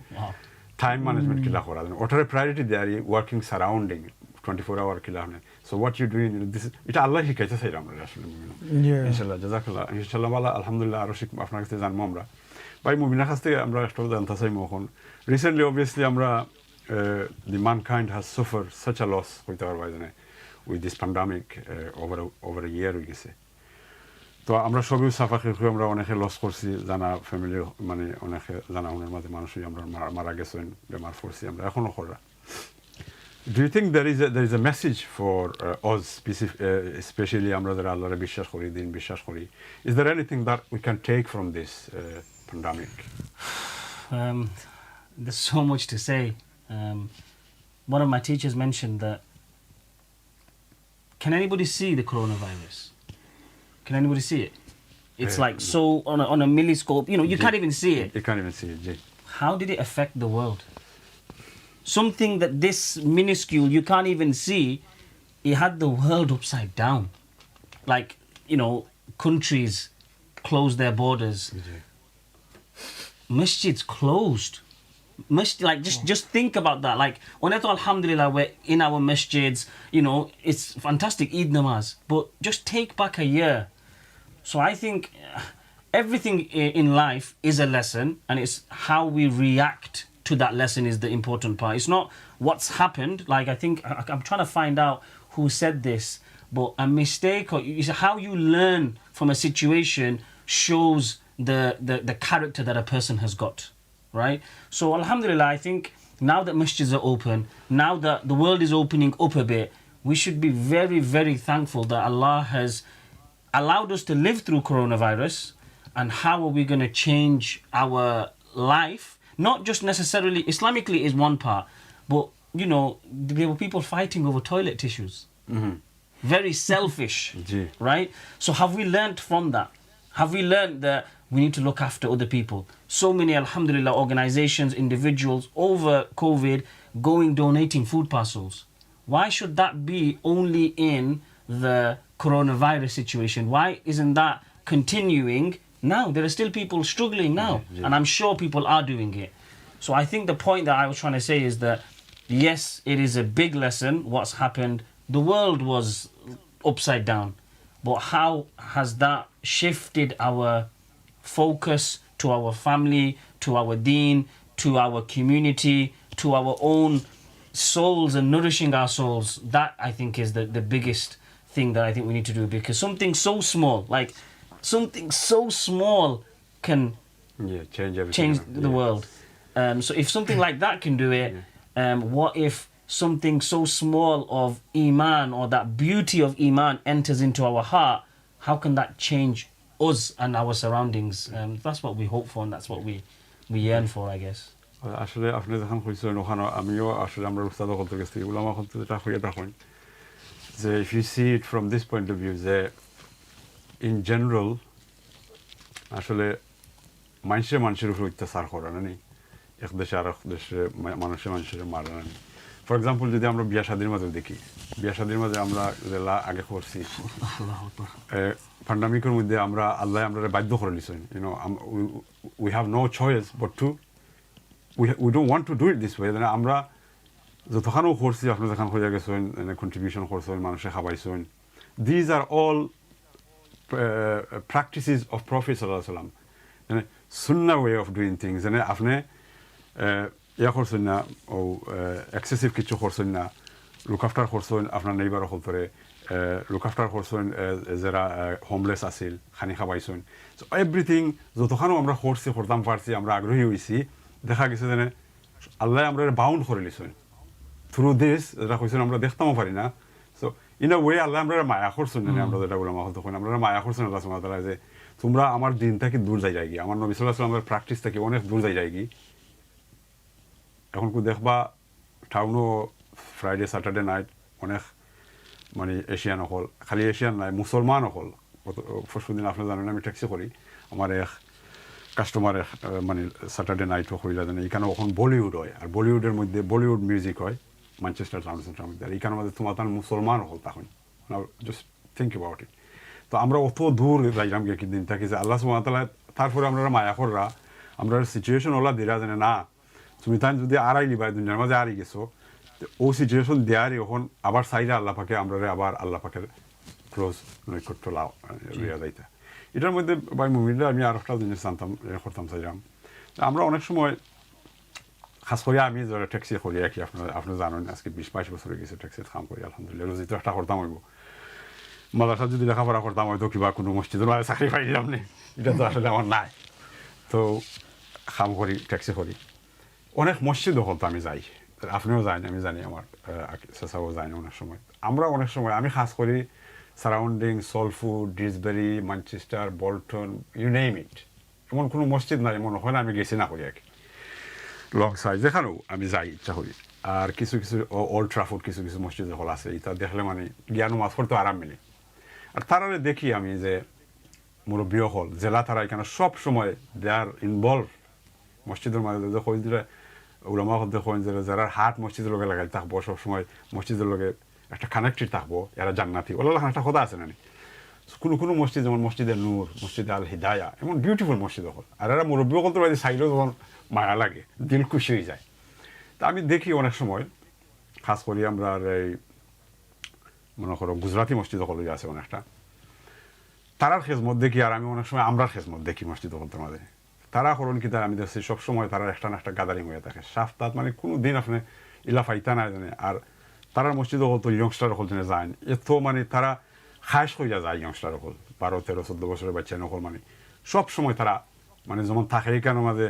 time management কিলা করা ওটার priority there working surrounding 24 hour kila so what you doing this এটা আল্লাহ শিখাইছে সাইরা আমরা আসলে ইনশাআল্লাহ জাযাকাল্লাহ ইনশাআল্লাহ ওয়ালা আলহামদুলিল্লাহ আরো শিখ আপনার কাছে জানবো আমরা ভাই মুমিনের কাছ থেকে আমরা একটা জানতে চাই এখন রিসেন্টলি obviously আমরা the mankind has suffered such a loss কইতে পারবা জানে with this pandemic over a year হয়ে গেছে তো আমরা সবই সাফাকে আমরা অনেকে লস করছি জানা ফ্যামিলি মানে অনেকে জানা ওনার মাঝে মানুষই আমরা মারা গেছেন বেমার পড়ছি আমরা এখনো করা Do you think there is a message for us, especially আমরা যারা আল্লাহরে বিশ্বাস করি দিন বিশ্বাস করি is there anything that we can take from this pandemic there's so much to say one of my teachers mentioned that can anybody see the coronavirus can anybody see it it's like so on a milliscope you can't even see it you can't even see it how did it affect the world something that this minuscule you can't even see it had the world upside down like countries closed their borders masjids closed like just think about that like alhamdulillah we're in our masjids it's fantastic Eid namaz but just take back a year so I think everything in life is a lesson and it's how we react to that lesson is the important part. It's not what's happened. Like I think I'm trying to find out who said this, but a mistake or how you learn from a situation shows the character that a person has got, right? So alhamdulillah, I think now that masjids are open, now that the world is opening up a bit, we should be very, very thankful that Allah has allowed us to live through coronavirus. And how are we going to change our life? Not just necessarily, Islamically is one part, but, you know, there were people fighting over toilet tissues. Very selfish, right? So have we learnt from that? Have we learnt that we need to look after other people? So many, alhamdulillah, organizations, individuals over COVID donating food parcels. Why should that be only in the coronavirus situation? Why isn't that continuing now? There are still people struggling now, and I'm sure people are doing it. So I think the point that I was trying to say is that, yes, it is a big lesson what's happened. The world was upside down, but how has that shifted our focus to our family, to our deen, to our community, to our own souls and nourishing our souls? That, I think, is the biggest thing that I think we need to do, because something so small, like something so small can change everything. Change the world. So if something like that can do it, what if something so small of Iman, or that beauty of Iman, enters into our heart? How can that change us and our surroundings? That's what we hope for, and that's what we yearn for, I guess. আসলে আপনি যখন কইছিলেন ওখানে আমিও আসলে আমরা উস্তাদ করতে গেছি উলামা করতে যেটা হয়ে থাকুন যে if you see it from this point of view যে in general আসলে মানুষের উপর অত্যাচার করা না নি এক দেশে আর এক দেশে মানুষের মারা না নি ফর এক্সাম্পল যদি আমরা বিয়া শাদির মাঝে দেখি বিয়া শাদির মাঝে আমরা যেলা আগে করছি প্যান্ডামিকের মধ্যে আমরা আল্লাহ আমরা বাধ্য করে নিছেন you know we have no choice but to we don't want to do it this way. আমরা যতখানো করছি আপনি যখন হয়ে গেছেন কন্ট্রিবিউশন করছেন মানুষে খাওয়াইছেন these are all practices of Prophet sallallahu alaihi wasallam, sunnah way of doing things. আপনি ইয়া করছেন না ও এক্সেসিভ কিছু করছেন না, লুক আফটার করছেন আপনার নেইবার হলতরে, লুক আফটার করছেন যারা হোমলেস আছিল খানি খাওয়াইছেন। সো এভরিথিং যতখানো আমরা করতাম পারছি, আমরা আগ্রহী হয়েছি, দেখা গেছে যে আল্লাহ আমরা বাউন্ড করে নিছেন থ্রু দিস, যেটা কইছেন আমরা দেখতামও পারি না। সো ইন আ ওয়ে আল্লাহ আমরা মায়া করছেন, আমরা যেটা বললাম তখন আমরা মায়া করছেন আল্লাহ সুবহানাহু ওয়া তাআলা যে তোমরা আমার দিন থেকে দূর যাই যায়গি, আমার নবী সাল্লাল্লাহু আলাইহি ওয়াসাল্লামের প্র্যাকটিস থেকে অনেক দূর যাই যায়গি। এখন কো দেখবা টাউনও ফ্রাইডে স্যাটারডে নাইট অনেক মানে এশিয়ান হল, খালি এশিয়ান নাই মুসলমান হল। পরশুদিন আপনি জানেন আমি ট্যাক্সি করি, আমার এক কাস্টমার মানে স্যাটারডে নাইটও হইলা জানে এখানে এখন বলিউড হয়, আর বলিউডের মধ্যে বলিউড মিউজিক হয় ম্যানচেস্টার টাউন সেন্টারের মধ্যে, আর এখানের মধ্যে তোমার তার মুসলমান হল তখন। Just think about it. তো আমরা অত দূর যাইলাম গিয়ে দিন থাকি যে আল্লাহ সুবহানাহু ওয়া তাআলা তারপরে আমরা মায়া কররা, আমরা সিচুয়েশন ওলা দিরা জানে না তুমি তাই যদি আড়াই লিবাই দুনিয়ার মাঝে আড়ি গেছো, ও সিচুয়েশন দেয়ারই এখন আবার চাইলে আল্লাহ পাকে আমরা আবার আল্লাহ পাকের ক্লোজ নৈকট্য লাও লইয়া যাইতা। এটার মধ্যে ভাই মুমিনরা আমি আর একটা জিনিস জানতাম করতাম চাইলাম, আমরা অনেক সময় খাস করে আমি যারা ট্যাক্সি করি আর কি, আপনি জানেন আজকে 20-22 বছর হয়ে গেছে ট্যাক্সির কাম করি আলহামদুলিল্লাহ। রোজি তো একটা করতাম হইব, মাদ্রাসা যদি লেখাপড়া করতাম হয়তো কিবা কোনো মসজিদের মাঝে চাকরি পাই দিলাম নি, এটা তো আসলে আমার নাই। তো কাম করি ট্যাক্সি করি, অনেক মসজিদও হতো আমি যাই, আপনিও যান আমি জানি, আমার চেঁচাও যায় না অনেক সময়। আমরা অনেক সময় আমি খাস করি surrounding Salford, Didsbury, Manchester, Bolton, you name it, এমন কোনো মসজিদ নাই এমন হয় না আমি গেছি না করি আর কি। লং সাইজ যেখানেও আমি যাই ইচ্ছা করি। আর কিছু কিছু ওল্ড ট্রাফোর্ড কিছু কিছু মসজিদ হল আছে, এটা দেখলে মানে জ্ঞান মাছ করতে আরাম মিলে। আর তারা দেখি আমি যে মুরব্বী হল জেলা তারা এখানে সব সময় দে আর ইনভলভ মসজিদের মাঝে কই দিলে ওলামা হল দেখেন যে যারা হাট মসজিদের লগে লাগাই থাকবো, সবসময় মসজিদের লগে একটা কানেক্টেড থাকবো, এরা জান্নাতি ওলা একটা কথা আছে না। কোনো কোনো মসজিদ যেমন মসজিদের নূর, মসজিদে আল হিদায়া, এমন বিউটিফুল মসজিদ হল, আর এরা মুরব্বী হল তো সাইডেও যখন মায়া লাগে দিল খুশি হয়ে যায়। তা আমি দেখি অনেক সময় খাস করি আমরা এই মনে করো গুজরাটি মসজিদ হল আছে অনেকটা, তারার খেজমত দেখি, আর আমি অনেক সময় আমরার খেজমত দেখি মসজিদ হলতে মাঝে। তারা করুন কি আমি দেখছি সবসময় তারা একটা না একটা গাদারিং হয়ে থাকে সাফতাত, মানে কোনো দিন আপনি ইলা ফাইতা না জানে। আর তারার মসজিদও হল তো ইয়ংস্টার হল জেনে যায় এত মানে তারা খাস হইয়া যায় ইয়ংস্টার হল 12, 13, 14 বছরের বাচ্চা নকল, মানে সব সময় তারা মানে যেমন থাকে কেন মাঝে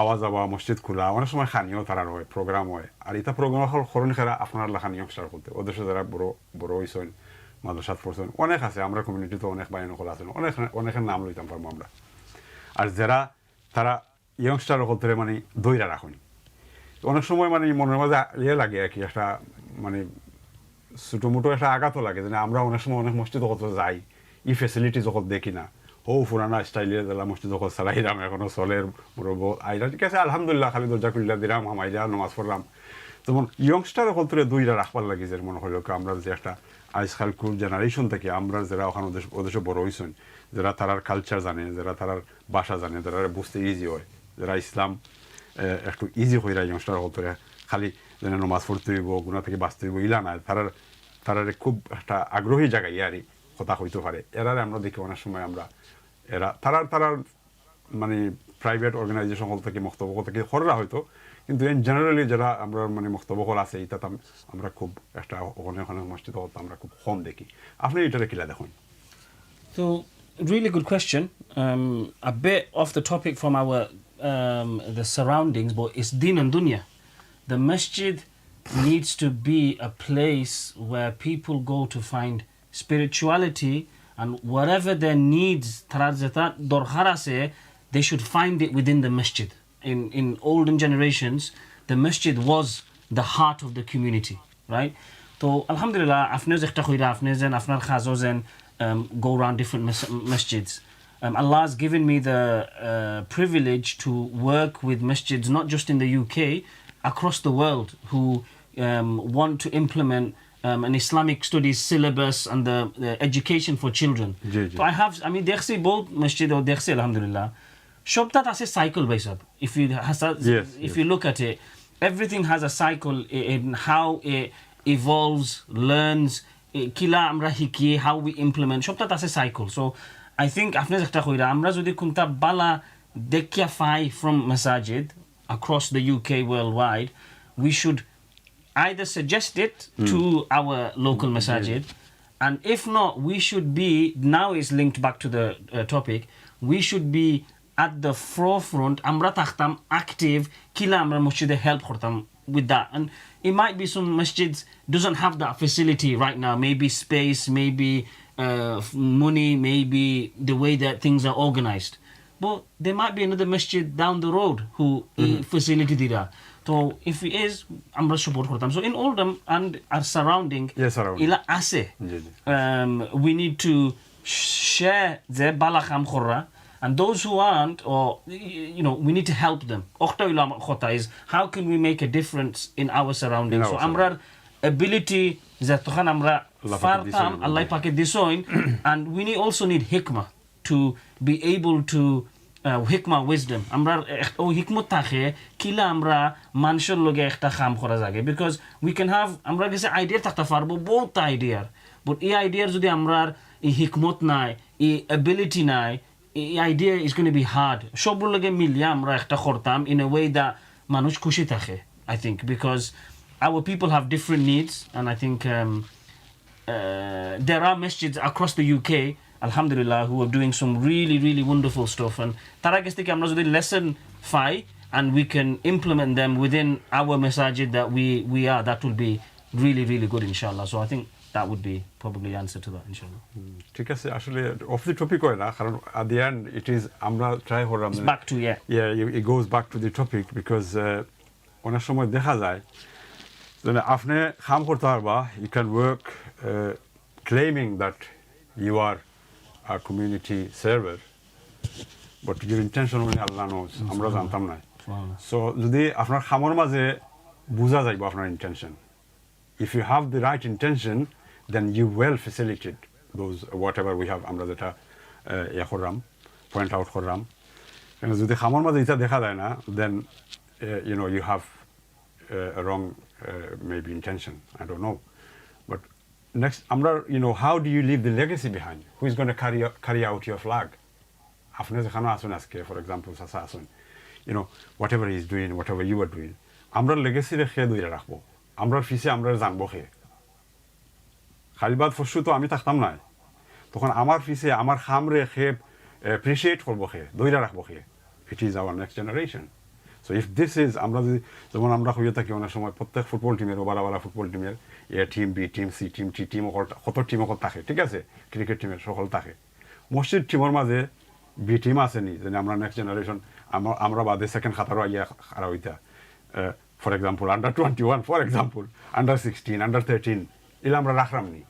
আওয়াজ আওয়া মসজিদ খোলা অনেক সময় খানিও তারা হয় প্রোগ্রাম হয় আর এটা প্রোগ্রাম হল খরণ খেলা আপনার লেখা নিয়মস্টার করতে ওদের সাথে যারা বড় বড় হয়েছেন মাদ্রাসাত পড়ছেন অনেক আছে আমরা কমিউনিটিতে অনেক বাইন খোলা আছেন অনেকের নাম লইতাম পারবো আমরা আর যারা তারা ইয়ংস্টার হতে মানে দইরা রাখুন অনেক সময় মানে মনের মাঝে লাগে আর কি একটা মানে ছোটো মোটো একটা আঘাতও লাগে যে আমরা অনেক সময় অনেক মসজিদ কত যাই ই ফেসিলিটি যখন দেখি না ও পুরানা স্টাইলের যারা মসজিদ যখন চালাইলাম এখনো চলের মুরব আইরা ঠিক আছে আলহামদুলিল্লাহ খালি দরজা খুললা দিলাম হামাইরা নমাজ পড়লাম যেমন ইয়ংস্টার হতে দুইটা রাখবার লাগে যে মনে হলো আমরা যে একটা আজকাল কুল জেনারেশন থেকে আমরা যারা ওখানে ওদেশে বড় হয়েছেন যারা তারার কালচার জানে যারা তারার ভাষা জানে যারা বুঝতে ইজি হয় যারা ইসলাম একটু ইজি হয়ে যায় ইয়ংস্টার হতে খালি যেন নমাজ পড়তে হইব গুণা থেকে বাঁচতে হইব ইলা না তারার খুব একটা আগ্রহী জায়গায় ইয়ারই কথা হইতে পারে এরারে আমরা দেখি অনেক সময় আমরা এরা তারার মানে প্রাইভেট অর্গানাইজেশন হল থেকে মক্তব্য থেকে খররা হয়তো কিন্তু ইন জেনারেলি যারা আমরা মানে মক্তব্য আছে এটা আমরা খুব একটা ওখানে ওখানে মসজিদ আমরা খুব কম দেখি আপনি এটারে কিলা দেখুন So, really good question. A bit off the topic from our the surroundings, but it's din and dunya. The masjid needs to be a place where people go to find spirituality and whatever their needs, they should find it within the masjid. In olden generations, the masjid was the heart of the community, right? So, alhamdulillah, afnez ikhta khoira afnezen afnar khazozen go around different masjids. Allah has given me the privilege to work with masjids not just in the UK, across the world, who want to implement an Islamic studies syllabus and the education for children. So I mean, dekhsi both masjid or dekhsi alhamdulillah. Shobtat has a cycle by sab. If you look at it, everything has a cycle in how it evolves, learns, kila amra hiki, how we implement. Shobtat has a cycle. So I think afne zakta khoira amra jodi kunta bala dekya fai from masajid across the UK worldwide, we should either suggest it to our local masajid, and if not, we should be, now it's linked back to the topic, we should be at the forefront, amra takhtam active, kila amra masjid help khortam with that. And it might be some masjids doesn't have that facility right now, maybe space, maybe money, maybe the way that things are organized. But there might be another masjid down the road who facility dida. So if it is, amra support kortam. So in Oldham and our surrounding, ila ase, we need to share the balakham khorra, and those who aren't, or you know, we need to help them. Okhta ulama khota is how can we make a difference in our surroundings? So amra ability that tohan amra fartam Allah pake disoin, and we also need hikmah to be able to hikmah wisdom amra o hikmot takhe kila amra manshor loge ekta kham khora jage, because we can have amra gese idea takta farbo both idea, but ei idea jodi amra ei hikmot nai, ei ability nai, ei idea is going to be hard shobur loge milya amra ekta khortam in a way that manush khushi takhe, I think, because our people have different needs, and I think there are masjids across the UK, alhamdulillah, who are doing some really, really wonderful stuff. And taragesti ki amra jodi lesson fai and we can implement them within our masajid that we are, that will be really, really good, inshallah. So I think that would be probably the answer to that, inshallah. ঠিক আছে আসলে of the topic হয় না কারণ at the end it is আমরা try করলাম Back to it goes back to the topic because অনেক সময় দেখা যায় যে আপনি কাম করতে পারবা, you can work claiming that you are a community server, but your intention only Allah knows, আমরা জানতাম না। So যদি আপনার কামের মাঝে বোঝা যাইব আপনার intention, if you have the right intention, then you will facilitate those whatever we have আমরা যেটা point out করলাম। যদি কামের মাঝে এটা দেখা যায় না, then you know you have a wrong maybe intention, I don't know. But next, Amra, you know, how do you leave the legacy behind? Who is going to carry out your flag? For example, you know, whatever he is doing, whatever you are doing, Amra legacy rekhe doira rakhbo. Amra fise Amra janbo khe. Khalibad foshu to ami takhtam nai. Tokhon amar fise amar kham rekhe appreciate করবো খেয়ে দইরা রাখবো খেয়ে it is our next generation so if this is আমরা যদি যেমন আমরা হয়ে থাকি অনেক সময় প্রত্যেক ফুটবল টিমের বালা বালা ফুটবল টিমের A team B team C team T team কত টিম অকল থাকে ঠিক আছে ক্রিকেট টিমের সকল থাকে মসজিদ টিমের মাঝে বি টিম আসেনি যেন আমরা নেক্সট জেনারেশন আমরা বাদে সেকেন্ড খাতারও আইয়া খারা হইতা for example under 21 for example under 16 under 13 এগুলো আমরা রাখলাম নি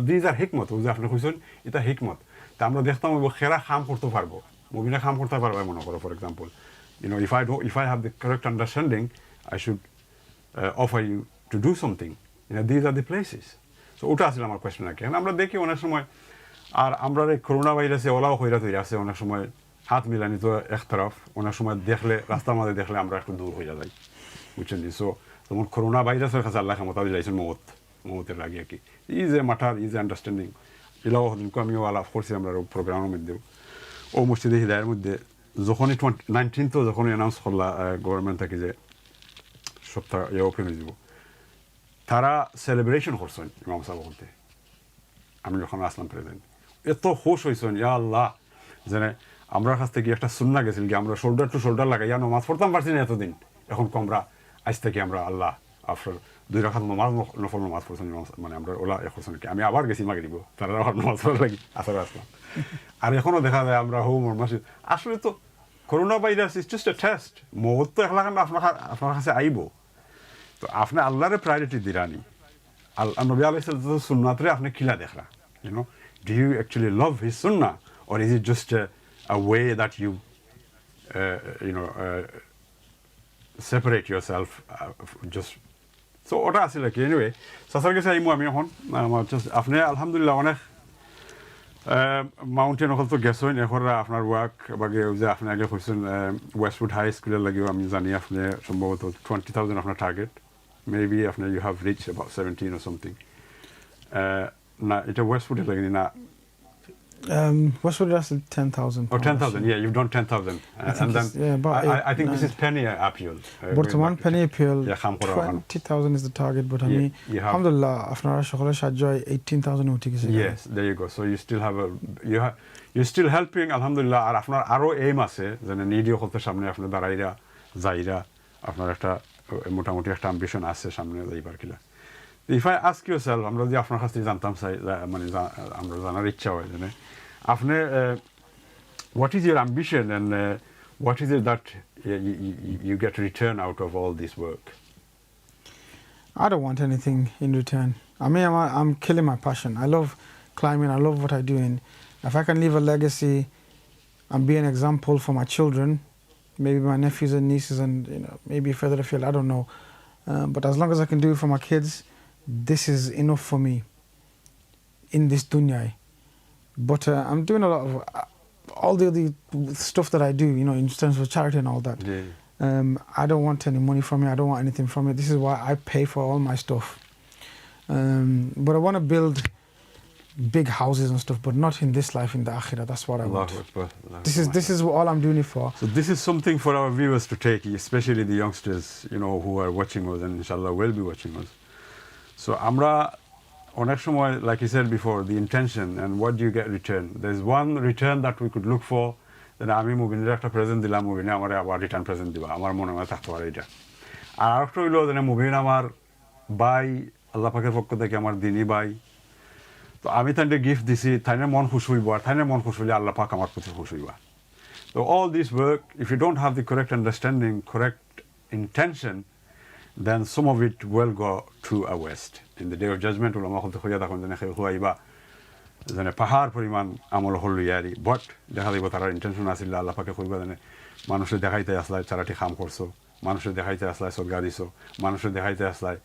দিজ আর হিকমত যে আপনি কইছেন এটা হিকমত তা আমরা দেখতাম খেরা খাম করতে পারবো মুভিনা খাম করতে পারবো মনে করো for example if I have the correct understanding I should offer you to do something these are the places so ওটা আসলে আমার কোয়েশ্চেন আর কি আমরা দেখি অনেক সময় আর আমরা এই করোনা ভাইরাসে ওলাও হইরা তৈরি আছে অনেক সময় হাত মিলানি তো একতরফ অনেক সময় দেখলে রাস্তার মাঝে দেখলে আমরা একটু দূর হয়ে যাই বুঝছেন সো যেমন করোনা ভাইরাসের কাছে আল্লাহ ক্ষমতা যাইছেন মমতের লাগে আর কি is a matter is a understanding allow হদিনকে আমিও আলাপ করছি আমরা প্রোগ্রামের মধ্যেও ও মসজিদে হিদায়ের মধ্যে যখনই 19 যখনই অ্যানাউন্স করলা গভর্নমেন্ট থেকে যে সপ্তাহ ওপেন হয়ে যাব তারা সেলিব্রেশন করছেন ইমাম সাহেব বলতে আমি যখন আসলাম প্রেজেন্ট এত খুশ হয়েছেন ইয়া আল্লাহ যেন আমরা কাছ থেকে একটা সুন্না গেছিল কি আমরা শোল্ডার টু শোল্ডার লাগাইয়া নমাজ পড়তাম পারছি না এতদিন এখন আমরা আজ থেকে আমরা আল্লাহ আফটার 2 রাকাত নমাজ নফল নমাজ পড়ছেন মানে আমরা ওলা এখন কি আমি আবার গেছি মাগরিব তারা আবার নমাজ পড়া লাগি আসর আসলাম আর এখনো দেখা যায় আমরা হোম মাসে আসলে তো corona virus is just a test মহৎ তো একলা আপনার কাছে আইব তো আপনি আল্লাহরে প্রায়োরিটি দিরানি নবী আলাইহিস সাল্লাম সুন্নাতরে আপনি খিলা দেখরা do you actually love his sunnah or is it just a way that you separate yourself just so ওটা আসলে কি anyway সাসার কাছে আইমু আমি এখন আমার আপনি আলহামদুলিল্লাহ অনেক মাউন্টেন অকল তো গেছেন এখন আপনার ওয়ার্ক বাগে যে আপনি আগে কইছেন ওয়েস্টউড হাই স্কুলের লাগেও আমি জানি আপনি সম্ভবত 20,000 আপনার টার্গেট মেবি আপনি you have reach about 17 or something না এটা ওয়েস্টউডের লাগেনি না Westwood is 10,000. Oh, 10,000, yeah, you've done 10,000. And then I think this is penny appeal. But one penny appeal, Yeah, 20,000 is the target, but I mean, alhamdulillah, after Shakhala Shajjai, 18,000 uti. Yes, there you go. So you still have you're still helping, alhamdulillah, আর আপনার আরো aim আছে যেন নিডিও করতে সামনে আপনার দাঁড়াইরা যাইরা আপনার একটা মোটামুটি একটা অ্যাম্বিশন আছে সামনে যাইবার কিলা If I ask yourself, আমরা যদি আপনার কাছ থেকে জানতাম চাই মানে আমরা জানার ইচ্ছা হয় জানে আপনি what is your ambition and what is it that you get return out of all this work? I don't want anything in return. I mean, I'm killing my passion. I love climbing. I love what I do. And if I can leave a legacy and be an example for my children, maybe my nephews and nieces and maybe further afield, I don't know. But as long as I can do it for my kids, this is enough for me in this dunya. But I'm doing a lot of all the stuff that I do, in terms of charity and all that. Yeah. I don't want any money from it. I don't want anything from it. This is why I pay for all my stuff. But I want to build big houses and stuff, but not in this life, in the akhirah. That's what I want. This is all I'm doing it for. So this is something for our viewers to take, especially the youngsters, who are watching us and inshallah will be watching us. So আমরা অনেক সময়, like you said before, the intention and what do you get return? There's one return that we could look for, that আমি মুবিনের একটা present দিলাম, মুবিনে আমার আবার return present দিবা, আমার মনে হয় থাকতে পারে এটা। আর আরেকটা হইলো যে মুবিন আমার ভাই, আল্লাহ পাকের পক্ষ থেকে আমার দিনী ভাই, তো আমি তাইনে গিফট দিছি, তাইনে মন খুশ হইব, আর তাইনে মন খুশ হইলে আল্লাহ পাক আমার প্রতি খুশ হইবা। So all this work, if you don't have the correct understanding, correct intention, then some of it will go to a waste. In the day of judgment, ulama বলতে হইয়া তখন যেন হইবা যেন পাহাড় পরিমাণ আমল হল ইয়ারি, বাট দেখা দিব তার ইন্টেনশন আছিল আল্লাহ পাকে কইবা যেন মানুষের দেখাইতে আসলাই চারাটি কাম করছো, মানুষের দেখাইতে আসলাই সদগা দিছো, মানুষের দেখাইতে আসলাই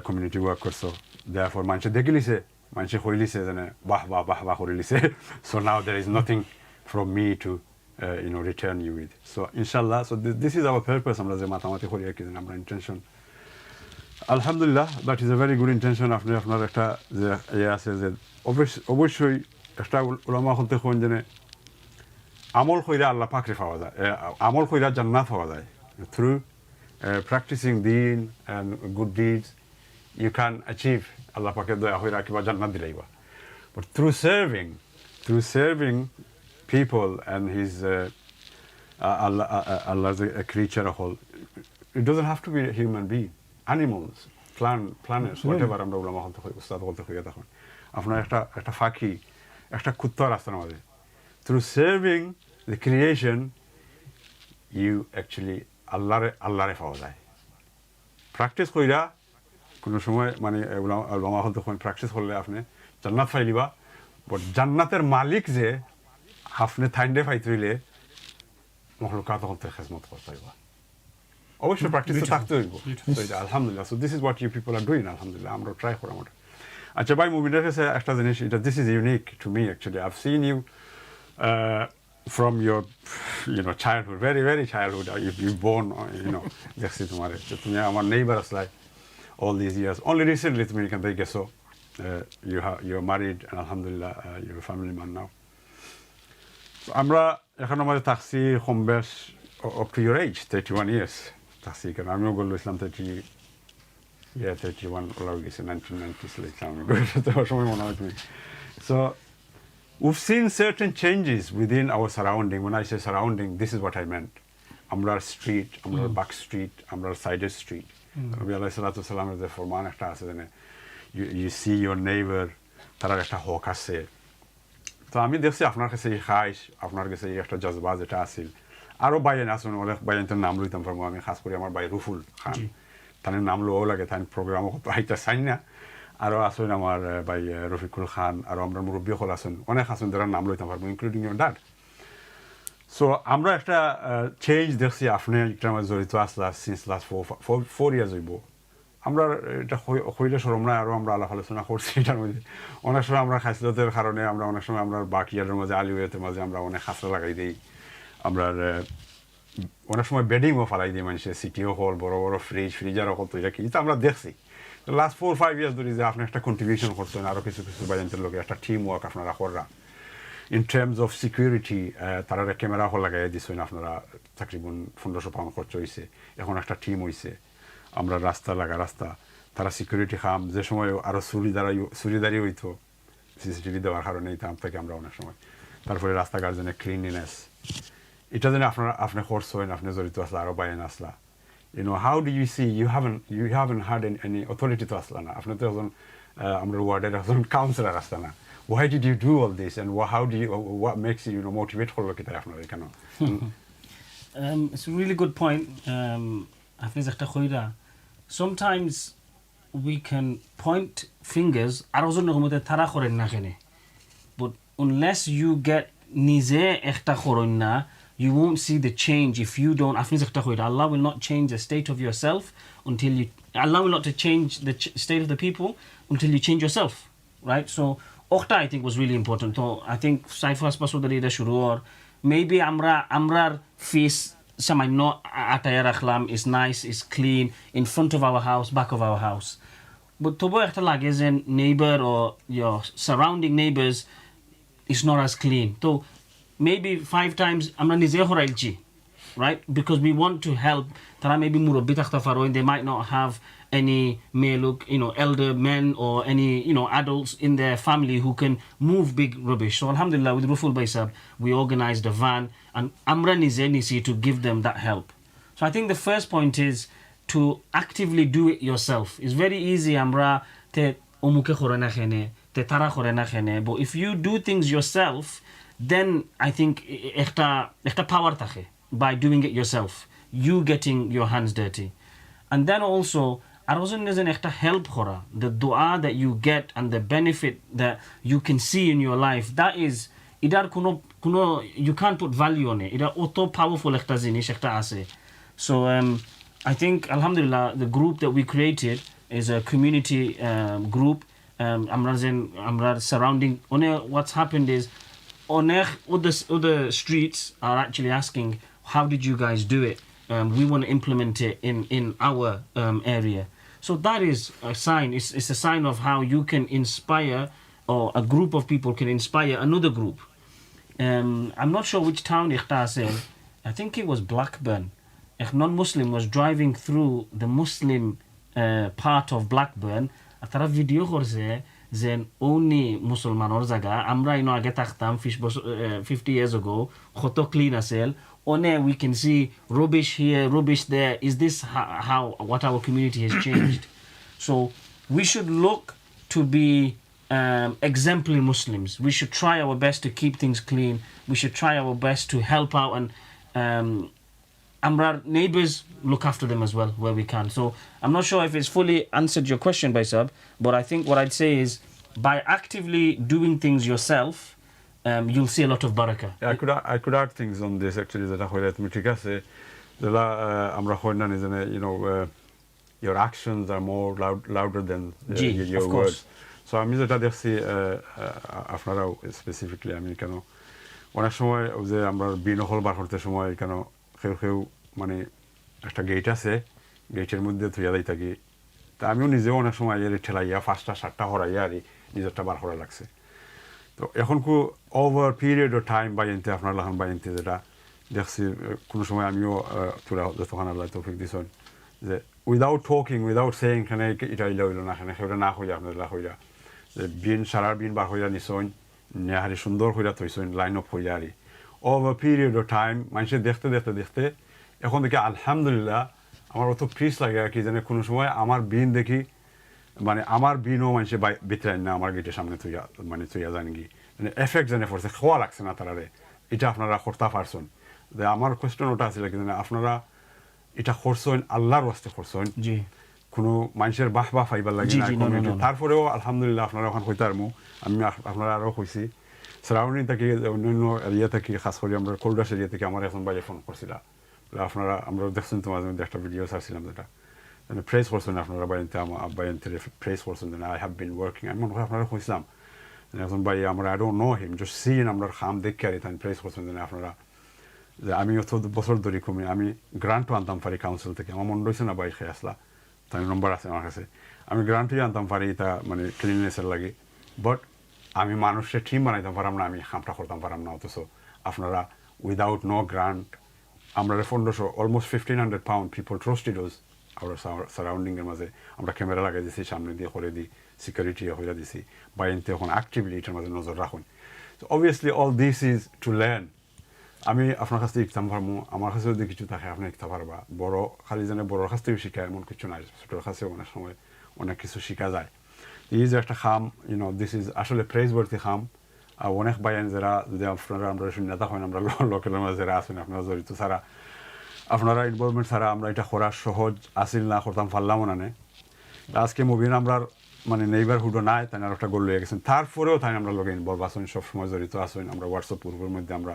কমিউনিটি ওয়ার্ক করছো, therefore মানুষে দেখিলিছে, মানুষে কইলিছে যেন বাহ বাহ বাহ বাহ করিলিছে, so now there is nothing from me to return you with. So inshallah, so this is our purpose. আমরা যে মাতামাতি করি আর কি আমরা intention. Alhamdulillah, that is a very good intention. আপনার একটা যে আছে যে অবশ্যই একটা উলামা হতে কোন জেনে আমল কইরা আল্লাহ পাক রে পাওয়া যায়, আমল কইরা জান্নাত পাওয়া যায়। Through practicing deen and good deeds, you can achieve আল্লাহ পাকের দয়া হইরা কিবা জান্নাত দিলাইবা। But through serving, people and his Allah is a creature of all. It doesn't have to be a human being. Animals, planets, whatever আমরা উলামা বলতে হয়, উস্তাদ বলতে হয় তখন আপনার একটা ফাঁকি, একটা কুত্তা রাস্তার মাঝে। Through serving the creation, you actually আল্লাহরে পাওয়া যায়। প্র্যাকটিস কইরা কোনো সময় মানে উলামা বলতে হয় প্র্যাকটিস করলে আপনি জান্নাত পাইলিবা, বাট জান্নাতের মালিক যে আপনি থাইন্ডে পাইতে হইলে মখলুকাত হতে খেজমত করতে হইবা। অবশ্যই প্র্যাকটিস তো থাকতে হইব। আলহামদুলিল্লাহ, so this is what you people are doing. আলহামদুলিল্লাহ, আমরা ট্রাই করি আমরা। আচ্ছা ভাই, মুভিটার কাছে একটা জিনিস, এটা this is unique to me actually. I've seen you from your childhood, very childhood. You born, দেখছি তোমার, তুমি আমার নেইবার আসলে all these years. Only recently তুমি এখান থেকে গেছো, you're married and alhamdulillah you're a family man now. So আমরা এখন আমাদের থাকছি কম বেশ up to your age, 31 years থাকছি। কারণ আমিও বললো ইসলাম 31 ওলাও গেছে 1990s ইসলাম সময় মনে হয় তুমি। So we've seen certain changes within our surrounding. When I say surrounding, this is what I meant. Amrar street, Amrar back street, Amrar side street. Nabi alayhi salatu wasalam is the forman ekta ase jene. You see your neighbor, tarar ekta hok ase. তো আমি দেখছি আপনার কাছে এই খাইশ, আপনার কাছে এই একটা জজবা যেটা আছিল। আরও বাইন আসুন, অনেক বাইনটার নাম লইতাম পারবো আমি, খাস করে আমার ভাই রুফুল খান, তার নাম লোও লাগে, তাই প্রোগ্রামও কত আইতা চাই না। আরও আসুন আমার ভাই রফিকুল খান, আরও আমরা মুরব্বী হল আসুন, অনেক আসুন যারা নাম লইতাম পারবো, ইনক্লুডিং ইউর ড্যাড। সো আমরা একটা চেঞ্জ দেখছি, আপনি একটা আমার জড়িত আসলা সিন্স লাস্ট 4 years হইব। আমরা এটা হইলে সরম না, আরও আমরা আলাপ আলোচনা করছি এটার মধ্যে। অনেক সময় আমরা খাসলতের কারণে আমরা অনেক সময় আমরা বাকিয়ারের মাঝে আলিউয়েতের মাঝে আমরা অনেক খাসলা লাগাই দিই, আমরা অনেক সময় বেডিংও ফালাই দিই মানুষের, সিটিও হল, বড় বড় ফ্রিজারও হল, তো এটা কি আমরা দেখছি লাস্ট 4-5 years ধরে যে আপনি একটা কন্ট্রিবিউশন করছেন, আরও কিছু বাজান্তের লোকে একটা টিম ওয়ার্ক আপনারা কররা ইন টার্মস অফ সিকিউরিটি। তারা ক্যামেরা হল লাগাই দিচ্ছেন, আপনারা তাকরিবন 1500 পাউন্ড খরচ হয়েছে, এখন একটা টিম হয়েছে, আমরা রাস্তা তারা সিকিউরিটি খাম। যে সময় আরও চুরিদারি হইতো সিসিটিভি দেওয়ার কারণে এই থেকে আমরা অনেক সময়, তারপরে রাস্তাঘাট যেন ক্লিনলিনেস, এটা যেন আপনি করছেন, আপনি জড়িত আসলা, আরও বাইন আসলা। How do you see, you haven't had any authority to আসলা না, আপনি তো একজন আমরা ওয়ার্ডের একজন কাউন্সিলর আসলা না। Why did you do all this and what makes you motivate করবো কি তাই আপনার কেন? It's a really good point. আপনি একটা কইরা, sometimes we can point fingers আরো জনের মধ্যে তারা করেন না কেন, but unless you get নিজে একটা করেন না, you won't see the change if you don't. আপনি একটা কইরা, Allah will not change the state of yourself until you, Allah will not change the state of the people until you change yourself, right? So Okta I think was really important. So I think Saifas Pasudari Shurur, maybe Amrar face Samay no Atayar Akhlam is nice, is clean, in front of our house, back of our house. But Tobo Ekta Lagezen neighbor or your surrounding neighbors is not as clean. So maybe 5 times Amra Nize Horailchi, right? Because we want to help. Tara maybe Murabbi Takhta Faroin, they might not have any look, elder men or any, adults in their family who can move big rubbish. So alhamdulillah, with Ruful Baisab, we organized a van and Amra Nizenisi to give them that help. So I think the first point is to actively do it yourself. It's very easy, Amra, te omuke khorena khene, te tara khorena khene. But if you do things yourself, then I think ekta power takhe by doing it yourself. You getting your hands dirty. And then also, Arozun is an ekta help khora. The dua that you get and the benefit that you can see in your life, that is, idar kuno you can't put value on it. Idar auto powerful ekta zinish ekta ase. So I think alhamdulillah the group that we created is a community group. Amrar surrounding. What's happened is, other streets are actually asking, how did you guys do it? We want to implement it in our area. So that is a sign. It's a sign of how you can inspire, or a group of people can inspire another group. I'm not sure which town I think it was Blackburn. A non-Muslim was driving through the Muslim part of Blackburn. Atara video korse যে only মুসলমানের জায়গা আমরা ইনো আগে থাকতাম 50 years ago কত clean আছিল one we can see rubbish here rubbish there is this how what our community has changed so we should look to be exemplary Muslims we should try our best to keep things clean we should try our best to help out and our neighbors look after them as well where we can. So I'm not sure if it's fully answered your question, Baisab, but I think what I'd say is by actively doing things yourself, you'll see a lot of barakah. Yeah, I could add things on this actually that I তুমি ঠিক আছে যেটা আমরা হই না জানে you know your actions are more louder than your words. So আমি যেটা দেখছি আপনারাও স্পেসিফিকলি আমি কেন অনেক সময় যে আমরা বিনহল বার করতে সময় কেন কেউ মানে একটা গেট আছে গেটের মধ্যে থুইয়া যাই থাকি তা আমিও নিজেও অনেক সময় এর ঠেলাইয়া 5টা 7টা হরাইয়া আর নিজেরটা বার করা লাগছে তো এখন ওভার পিরিয়ড অফ টাইম বাইনতে আপনার লাহান বাইনতে যেটা দেখছি কোনো সময় আমিও তোরা যতক্ষণ আল্লাহ তৌফিক দিছেন যে উইদাউট টকিং উইদাউট সেইং এখানে এটা হইল না এখানে সেটা না হইয়া আপনার হইয়া যে সারার বিন বার হইয়া নিছন নেহারি সুন্দর হইয়া থইছেন লাইন অফ হইয়া আরি ওভার পিরিয়ড অফ টাইম মানুষের দেখতে এখন দেখি আলহামদুলিল্লাহ আমার অত ফ্রিজ লাগে আর কি জানে কোনো সময় আমার বিন দেখি মানে আমার বিনও মানুষের ভিতরে না আমার গেটের সামনে থইয়া জানি কি মানে এফেক্ট জানে পড়ছে খোয়া লাগছে না তারারে এটা আপনারা করতে পারছেন যে আমার কোয়েশ্চন ওটা আছিল কি জানে আপনারা এটা করছেন আল্লাহর ওয়াস্তে করছেন জি কোনো মানুষের বাহ ফাইবার লাগে না তারপরেও আলহামদুলিল্লাহ আপনারা ওখানে কইতে পারমু আমি আপনারা আরও কইছি সারাউন্ডিং থেকে অন্যান্য এরিয়া থেকে খাস করে আমরা কোল্ডাস এরিয়া থেকে আমার এখন বাইরে ফোন করছিলাম আপনারা আমরা দেখছেন তো মাঝে মধ্যে একটা ভিডিও ছাড়ছিলাম যেটা মানে প্রেস করছেন আপনারা বাইরে আমার বাইরে প্রেস করছেন যে আই হ্যাভ বিন ওয়ার্কিং আমি মনে হয় আপনারা কইছিলাম এখন ভাই আমরা I don't know him just seen আমরা খাম দেখে আর তাই প্রেস করছেন যে আপনারা যে আমি অত বছর ধরে কমে আমি গ্রান্টও আনতাম পারি কাউন্সিল থেকে আমার মনে রয়েছে না বাইরে খেয়ে আসলা তাই নম্বর আছে আমার কাছে আমি গ্রান্টই আনতাম পারি তা মানে ক্লিননেসের লাগে বাট আমি মানুষের টিম বানাইতাম পারাম না আমি খামটা করতাম পারাম না অথচ আপনারা উইদাউট নো গ্রান্ট আমরা 1500 almost 1500 pound people trusted us our সারাউন্ডিংয়ের মাঝে আমরা ক্যামেরা লাগাই দিছি সামনে দিয়ে করে দিই সিকিউরিটি হইয়া দিছি বাইনতে এখন অ্যাক্টিভলি এটার মাঝে নজর রাখুন so obviously all this is to learn আমি আপনার কাছ থেকে শিখতাম পারবো আমার কাছে যদি কিছু থাকে আপনি শিখতে পারবা বড় খালি জানে বড়োর কাছ থেকে শিখা এমন কিছু নাই ছোটোর কাছেও অনেক সময় অনেক কিছু শেখা যায় এই যে একটা খাম ইউনো দিস ইজ আসলে প্রেজবর্তী খাম আর অনেক বাইন যারা যদি আপনারা আমরা শূন্যতা হয় আমরা লোকের মাঝে যারা আছেন আপনারা জড়িত ছাড়া আপনারা ইনভলভমেন্ট ছাড়া আমরা এটা করা সহজ আসিল না করতাম পারলাম না আজকে মুভিন আমরা মানে নেইবারহুডও নাই তাই আর একটা গোল লয়ে গেছেন তারপরেও তাই আমরা লোকে ইনভলভ আসেন সবসময় জড়িত আসেন আমরা হোয়াটসঅ্যাপ গ্রুপের মধ্যে আমরা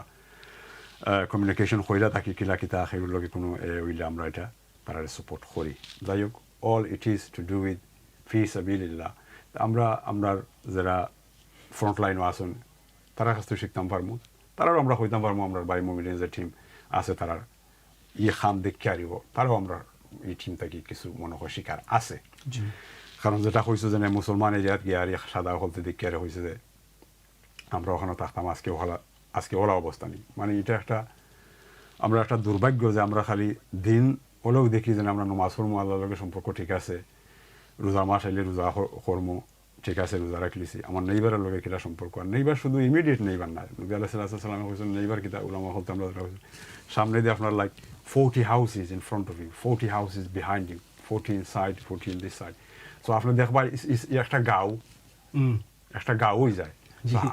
কমিউনিকেশন কইরা থাকি কিলা কিতা সেগুলোর লগে কোনো হইলে আমরা এটা তারা সাপোর্ট করি যাই হোক all it is to do with ফি সাবিলিল্লাহ আমরা যারা ফ্রন্ট লাইনও আসুন তারা কাছ থেকে শিখতাম পারবো তারাও আমরা হইতাম পারবো আমরা বাই মুভিনের যে টিম আছে তারা খাম দেখে আরিব তারাও আমরা এই টিম থেকে কিছু মনে হয় শিকার আছে কারণ যেটা হয়েছে যে মুসলমান এরিয়াত গিয়ে আর সাদা হলতে দেখে আর হয়েছে যে আমরা ওখানে থাকতাম আজকে ওলা অবস্থা নেই মানে এটা আমরা একটা দুর্ভাগ্য যে আমরা খালি দিন হলেও দেখি যে আমরা নমাজ পড়মো আল্লাহর লগে সম্পর্ক ঠিক আছে রোজা মাস আইলে রোজা কর্মো ঠিক আছে রোজা রাখলিছি আমার নেইবারের লগে কিটা সম্পর্ক আর নেইবার শুধু ইমিডিয়েট নেইবার না নবী আলাইহিস সালাম হয়েছেন নেইবার কিতা উলামা হলতে আমরা সামনে দিয়ে আপনার like 40 houses in front of you 40 houses behind you 40 inside 40 in this side so আপনার দেখবা একটা গাঁওই যায়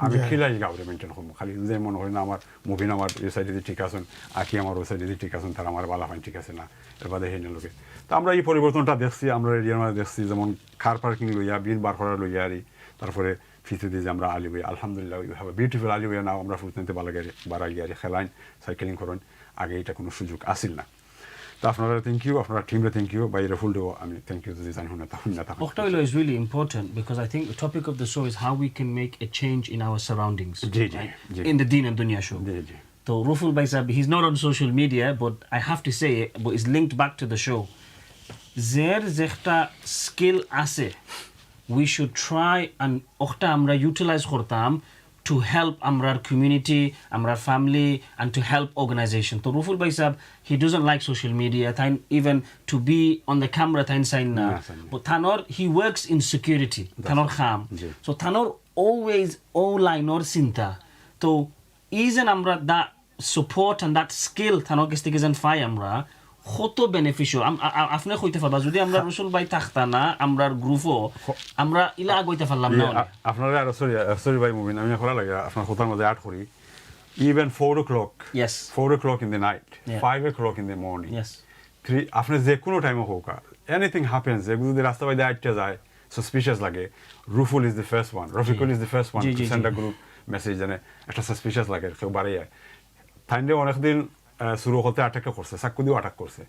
আমি খিলাই গাঁওরে মেনটেন করবো খালি যে মনে হয় না আমার মুভিন আমার এই সাইডে দিয়ে ঠিক আছেন আঁকি আমার ওই সাইডে দিয়ে ঠিক আছেন তারা আমার বালা ফাইন ঠিক আছে না এবার দেখে নিয়ে লোকে তো আমরা এই পরিবর্তনটা দেখছি আমরা এরিয়ার মধ্যে দেখছি যেমন কার পার্কিং লইয়া বিন বার করা লইয়া আরি তারপরে ফিতে দিয়ে যে আমরা আলিওয়ে আলহামদুলিল্লাহ উই হ্যাভ বিউটিফুল আলিওয়ে নাও আমরা ফুটতে বালা গিয়ে খেলাইন সাইকেলিং করেন আগে এটা কোনো সুযোগ আসিল না তো আপনারা থ্যাংক ইউ আপনারা টিমরে থ্যাংক ইউ বাইরে ফুলডো আমি থ্যাংক ইউ যদি জানি না তখন Octavio is really important because I think the topic of the show is how we can make a change in our surroundings in the Deen and Dunya show. So Ruful Baisab, he's not on social media, but I have to say, but it's linked back to the show. Zer zechta skill ase, we should try and okta amra utilize kortam to help amrar community, amrar family, and to help organization. So Ruful Bhai Sahab, he doesn't like social media, even to be on the camera, but Tanor, he works in security, Tanor Kham. So Tanor always online or sinta. So isn't amra that support and that skill Tanor gestigizan fai amra, কত beneficial আপনি কইতে পারবা যদি আমরা রসুল ভাই থাকতা না আমরার গ্রুপও আমরা ইলা আগইতে পারলাম না আপনারা আর সরি ভাই মুবিন আমি করা লাগে আপনার কথার মধ্যে অ্যাড করি even 4 o'clock yes 4 o'clock in the night Yeah. 5 o'clock in the morning yes 3 আপনি যে কোনো টাইমে হোক anything happens যদি রাস্তা বাইরে আইতে যায় suspicious লাগে Ruful is the first one Rafiqul is the first one to send a group message জানে একটা suspicious লাগে কেউ বাড়ি যায় তাইলে অনেকদিন শুরু হতে অ্যাটাক করছে সাক্কু দিও অ্যাটাক করছে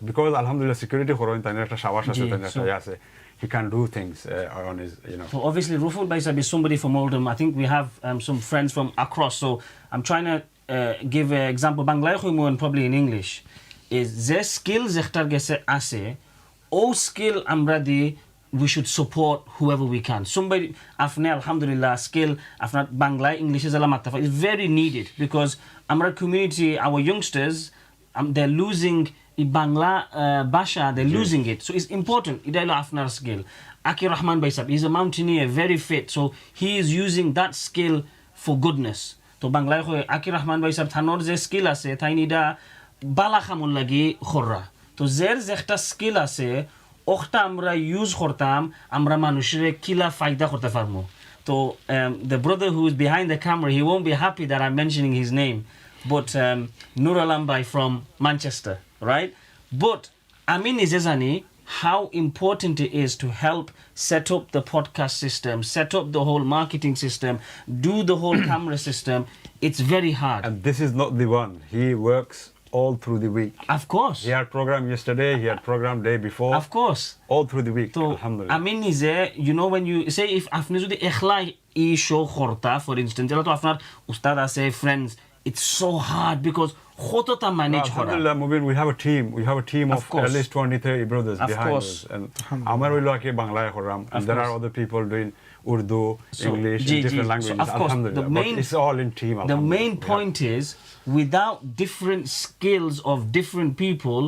বিকজ আলহামদুলিল্লাহ সিকিউরিটি করেন তাই একটা সাবাস আছে তাই একটা আছে he can do things on his So obviously Ruful Bhai Sahab is somebody from Oldham. I think we have some friends from across, so I'm trying to give an example Bangla and probably in English is their skills ektar gese ase o skill amra di we should support whoever we can. Somebody afne alhamdulillah skill afna Bangla English is alamatafa is very needed because amra community our youngsters they're losing Bangla Basha, they're losing it. So it's important. Idailo afnar skill. Akir Rahman Bhai Sahab, he's a mountaineer, very fit. So he is using that skill for goodness. So Bangla Akir Rahman Bhai Sahab thanor je skill ase thainida bala khamul lagi khorra. So zer jekta skill ase okhta amra use kortam amra manushre kila faida korte parmo. So the brother who is behind the camera, he won't be happy that I'm mentioning his name. But Nur Alam Bhai from Manchester, right? But Amin Izezani, how important it is to help set up the podcast system, set up the whole marketing system, do the whole camera system. It's very hard. and this is not the one he works all through the week Of course. he had program yesterday he had program day before Of course. all through the week So alhamdulillah Amin is you know when you say if afne jodi ekhla I show khorta for instance jela to afnar ustad ase friends it's so hard because khotota manage kora alhamdulillah Mubin we have a team of course. at least 20-30 brothers Of behind course. us and amar oilo ake bangla koram and there are course. other people doing Urdu So, English ji, and different ji. languages So, of course, alhamdulillah the main- but it's all in team The main alhamdulillah. point is without different skills of different people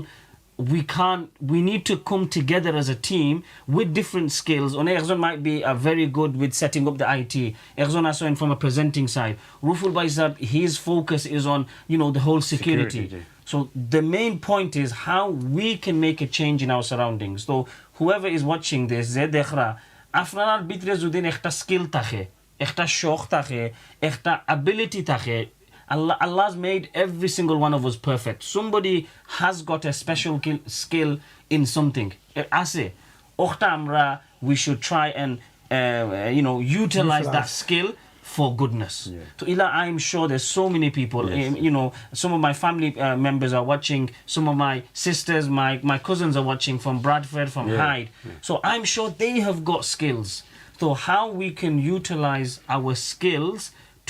we need to come together as a team with different skills. On Erzon might be very good with setting up the IT. Erzon also from a presenting side. Ruful Bhai Sahab, his focus is on the whole security. So the main point is how we can make a change in our surroundings. So whoever is watching this, ze dekhra afnanar bitre zudin ekta skill takhe, ekta shokh takhe, ekta ability takhe. Allah's made every single one of us perfect. Somebody has got a special skill in something. Ase, okhta amra, we should try and utilize that skill for goodness. So Ila, I'm sure there's so many people. Some of my family members are watching. Some of my sisters, my cousins are watching from Bradford, from Hyde. So I'm sure they have got skills. So how we can utilize our skills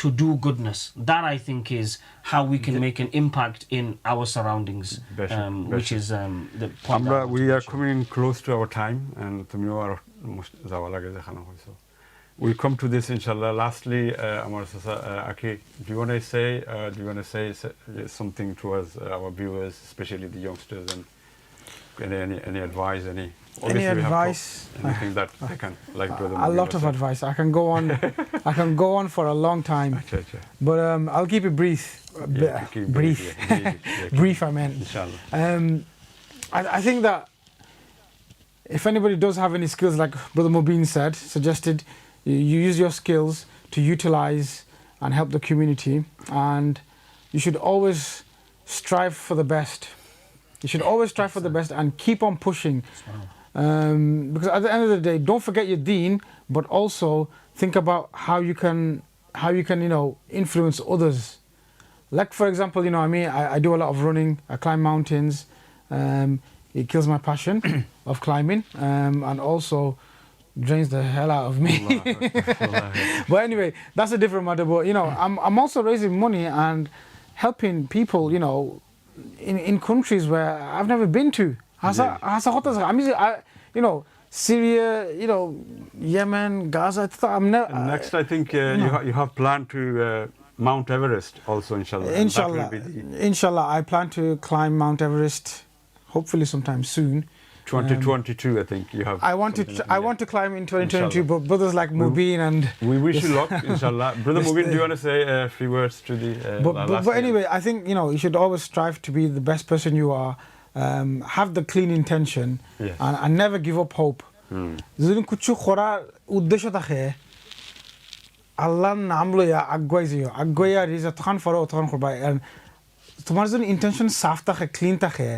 to do goodness. That I think is how we can make an impact in our surroundings, which is the point. We are coming close to our time and তুমিও আর যাওয়া লাগে যেখানে হইছো. We come to this inshallah. Lastly, Amar Aki, do you want to say something towards our viewers, especially the youngsters, and any advice, any advice? Anything that they can brother A lot of advice. I can go on for a long time. But I'll keep it brief. Brief. Brief, I meant. Inshallah. I think that if anybody does have any skills, like Brother Mubin suggested, you use your skills to utilize and help the community, and you should always strive for the best. You should always strive for the best and keep on pushing. Because at the end of the day, don't forget your deen, but also think about how you can influence others. Like for example, I do a lot of running. I climb mountains. It kills my passion of climbing, and also drains the hell out of me. But anyway, that's a different matter. But I'm also raising money and helping people, in countries where I've never been to. Syria, you know, Yemen, Gaza. I'm never. And next, I think you have planned to Mount Everest also, inshallah. And that Inshallah, will be the inshallah, I plan to climb Mount Everest, hopefully sometime soon. 2022, I think you have. I want to something I like want to climb in 2022, Inshallah. but brothers like Mubin and. that. We wish you luck, inshallah. Brother Yes, Mubin, do you want to say a few words to the last But thing? anyway, I think you know you should always strive to be the best person you are. Have the clean intention Yes. and never give up hope. যদি কিছু করার উদ্দেশ্য থাকে আল্লাহর নাম লইয়া আগুয়াই যাইও আগুয়াইয়া রিজা তখন ফরো তখন করবা তোমার যদি ইন্টেনশন সাফ থাকে ক্লিন থাকে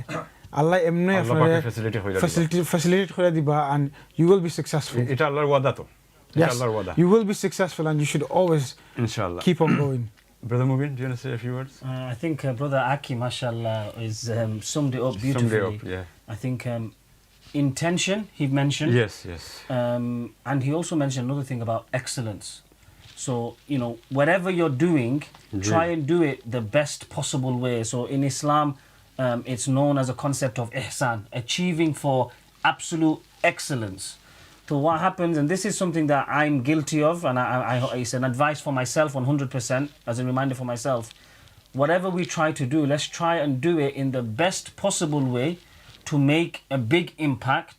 আল্লাহ এমনি আল্লাহ আপনার পাকে facilitate হইরা দিবা। ফ্যাসিলিটেট করে দিবা and you will be successful. এটা আল্লাহর ওয়াদা তো। এটা Yes, আল্লাহর ওয়াদা। you will be successful and you should always Inshallah. keep on going. Brother Mubin, do you want to say a few words? I think Brother Aki, mashallah, is summed it up beautifully. Summed it up, yeah. I think intention, he mentioned. Yes, yes. And he also mentioned another thing about excellence. So, you know, whatever you're doing, try and do it the best possible way. So in Islam, it's known as a concept of ihsan, achieving for absolute excellence. So what happens, and this is something that I'm guilty of, and it's an advice for myself 100%, as a reminder for myself. Whatever we try to do, let's try and do it in the best possible way to make a big impact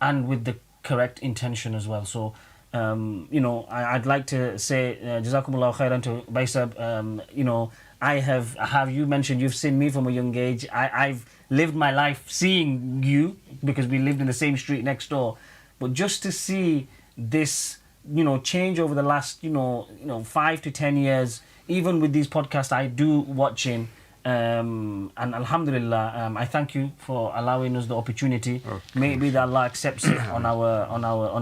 and with the correct intention as well. So, you know, I'd like to say, Jazakumullah khairan to Baisab, you know, you mentioned you've seen me from a young age. I've lived my life seeing you because we lived in the same street next door. But just to see this, you know, change over the last, you know, 5 to 10 years, even with these podcasts I do watching, and alhamdulillah, I thank you for allowing us the opportunity. May it be that Allah accepts it on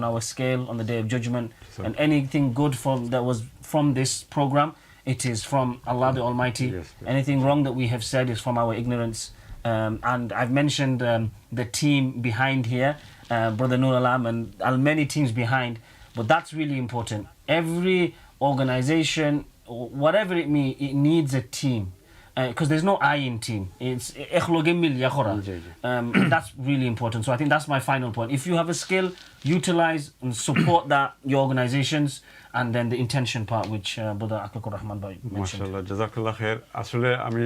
our scale on the Day of Judgment, and anything good that was from this program, it is from Allah the Almighty. Yes, yes. Anything wrong that we have said is from our ignorance. And I've mentioned the team behind here, Brother Nur Alam and many teams behind, but that's really important. Every organization, whatever it means, it needs a team. Because there's no I in team. It's that's really important. So I think that's my final point. If you have a skill, utilize and support that, your organizations, and then the intention part, which Brother Akhlaqur Rahman Bhai mentioned. MashaAllah, Jazakallah khair. আসলে আমি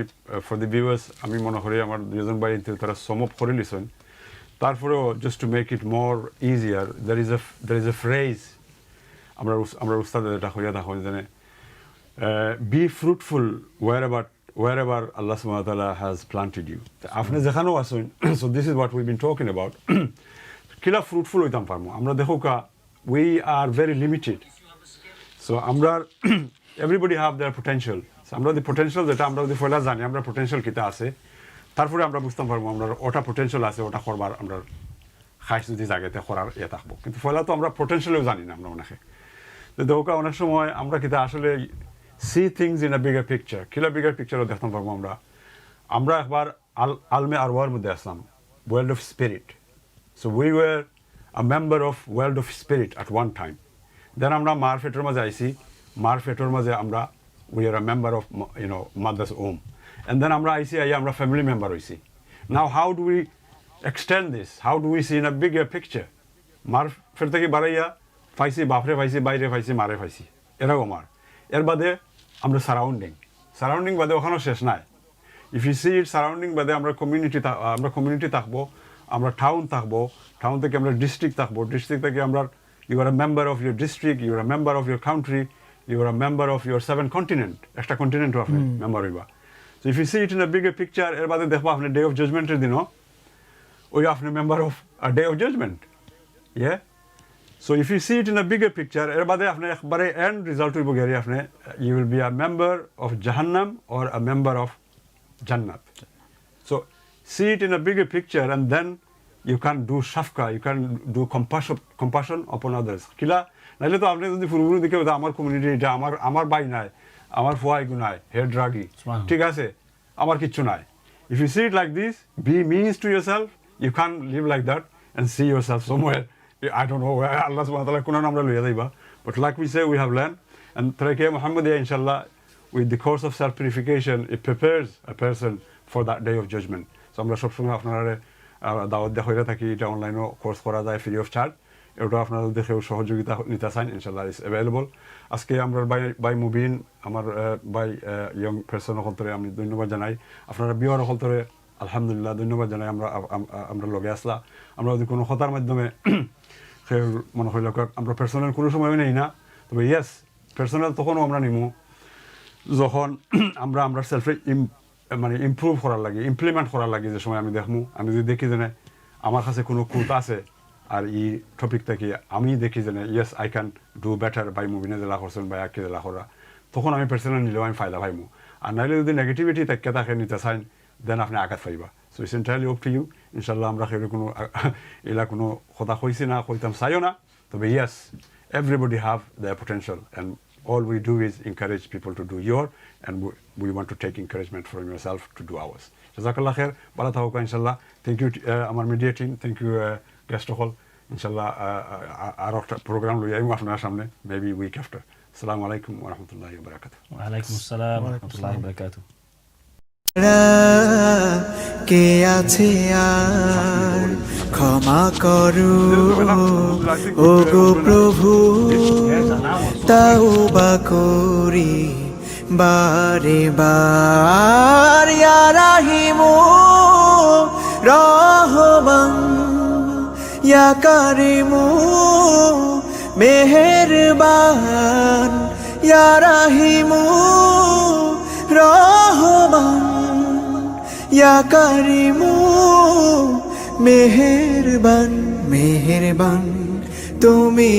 for the viewers আমি মনে করি আমার দুজন ভাই তারা sum up করে লিছেন তারপরেও just to make it more easier there is a phrase আমরা উস্তাদের এটা হইয়া দেখো জানে be fruitful wherever Allah subhanahu wa ta'ala has planted you. আপনি যেখানেও আছেন, so this is what we've been talking about. কিলা fruitful হইতাম পারমু আমরা দেখো কা we are very limited. So আমরা everybody have their potential. So আমরা the potential যেটা আমরা যদি ফলা জানি আমরা potential কিটা আছে তারপরে আমরা বুঝতাম পারবো আমরা ওটা potential আছে ওটা করবার আমরা খাইছ যদি জায়গাতে করার ইয়ে থাকবো কিন্তু ফলা তো আমরা potentialও জানি না আমরা অনেকে তো দেখো কা অনেক সময় আমরা কিটা আসলে see things in a bigger picture. Kila bigger picture of দেখতাম পারবো আমরা একবার আলমে আরওয়ার মধ্যে আসলাম world of spirit. So we were a member of world of spirit at one time. Then আমরা মারফেটের মাঝে আইছি মারফেটের মাঝে আমরা we are a member of mother's womb. And then আমরা আইছি আমরা family member হইছি. Now how do we extend this? How do we see in a bigger picture? মারফেট থেকে বাড়াইয়া পাইছি বাপরে পাইছি বাইরে পাইছি মারে পাইছি এরকম আর এর বাদে আমরা সারাউন্ডিং বাদে ওখানেও শেষ নাই if you see it surrounding বাদে আমরা কমিউনিটি থাকবো আমরা টাউন থাকবো টাউন থেকে আমরা ডিস্ট্রিক্ট থাকবো ডিস্ট্রিক্ট থেকে আমরা you are a member of your district you are a member of your country you are a member of your 7 continent একটা কন্টিনেন্টও আপনি মেম্বার হইবা so if you see it in a bigger picture এর বাদে দেখবো আপনি day of জাজমেন্টের দিনও ওই আপনি member of a day of judgment ইয়ে So if you see it in a bigger picture, end result you will be a member of Jahannam or a member of Jannat. So see it in a bigger picture and then you can do shafqa, you can do compassion upon others. Kila, naile to apni jodi puruburu dikhe amar community eta amar bai nai, amar fuai gunai, hair druggy. Thik ache, amar kichu nai. If you see it like this, be means to yourself, you can't live like that and see yourself somewhere. I don't know where Allah subhanahu wa ta'ala kuna namra loya daiba, but like we say, we have learned, and Tariqah Muhammadiyya inshallah, with the course of self-purification, it prepares a person for that day of judgment. So আমরা সবসময় আপনারা দাওয়াত দেওয়া হয়ে থাকি এটা অনলাইনেও course করা যায় ফ্রি অফ চার্জ এটা আপনারা দেখেও সহযোগিতা নিতে চান ইনশাল্লাহ ইস অ্যাভেলেবল। আজকে আমরা বাই মুবিন আমার বাই ইয়ং পার্সন হলতরে আমি ধন্যবাদ জানাই, আপনারা বিওয়ার হলতরে আলহামদুলিল্লাহ ধন্যবাদ জানাই। আমরা লগে আসলা, আমরা যদি কোনো কথার মাধ্যমে সে মনে হইল আমরা পার্সোনাল কোনো সময় নেই না, তবে ইয়েস পার্সোনাল তখনও আমরা নিমু যখন আমরা সেলফে মানে ইমপ্রুভ করার লাগে, ইমপ্লিমেন্ট করার লাগে। যে সময় আমি দেখমু, আমি যদি দেখি যে আমার কাছে কোনো কুত আছে আর এই টপিকটাকে আমি দেখি যে yes I can do better by মুভিনে জেলা করছেন বা একে জেলা করা, তখন আমি পার্সোনাল নিলেও আমি ফায়দা পাইমু। আর নাইলে যদি নেগেটিভিটি তাকে নিতে চান দেন আপনি আঘাত পাইবা। So it's entirely up to you. ইনশাল্লাহ আমরা সেটা কোনো এলা কোনো কথা কইছি না, কইতাম চাইও না, তবে yes everybody have their potential and all we do is encourage people to do your and we want to take encouragement from yourself to do ours. Jazakallah khair, bala tawakka inshallah. Thank you amar media team, thank you guest hall inshallah aro program lo yaim apnar samne maybe week after. Assalamu alaikum wa rahmatullahi wa barakatuh. Wa alaikum assalam wa rahmatullahi wa barakatuh. কে আছে আর ক্ষমা করো ও গো প্রভু, তাওবা করি বারে বার, ইয়া রাহিমু রহমান ইয়া কারিমু মেহেরবান, ইয়া রাহিমু রহমান ইয়া কারিমু মেহেরবান, মেহেরবান তুমি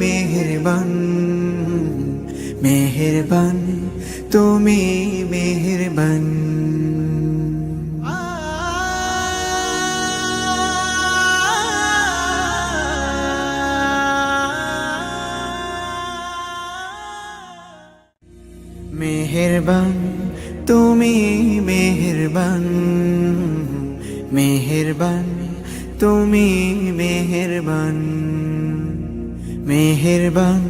মেহেরবান, মেহেরবান তুমি মেহেরবান। মেহেরবান তুমি মেহেরবান, মেহেরবান তুমি মেহেরবান, মেহেরবান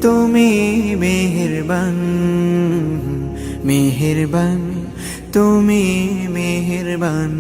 তুমি মেহেরবান, মেহেরবান তুমি মেহেরবান।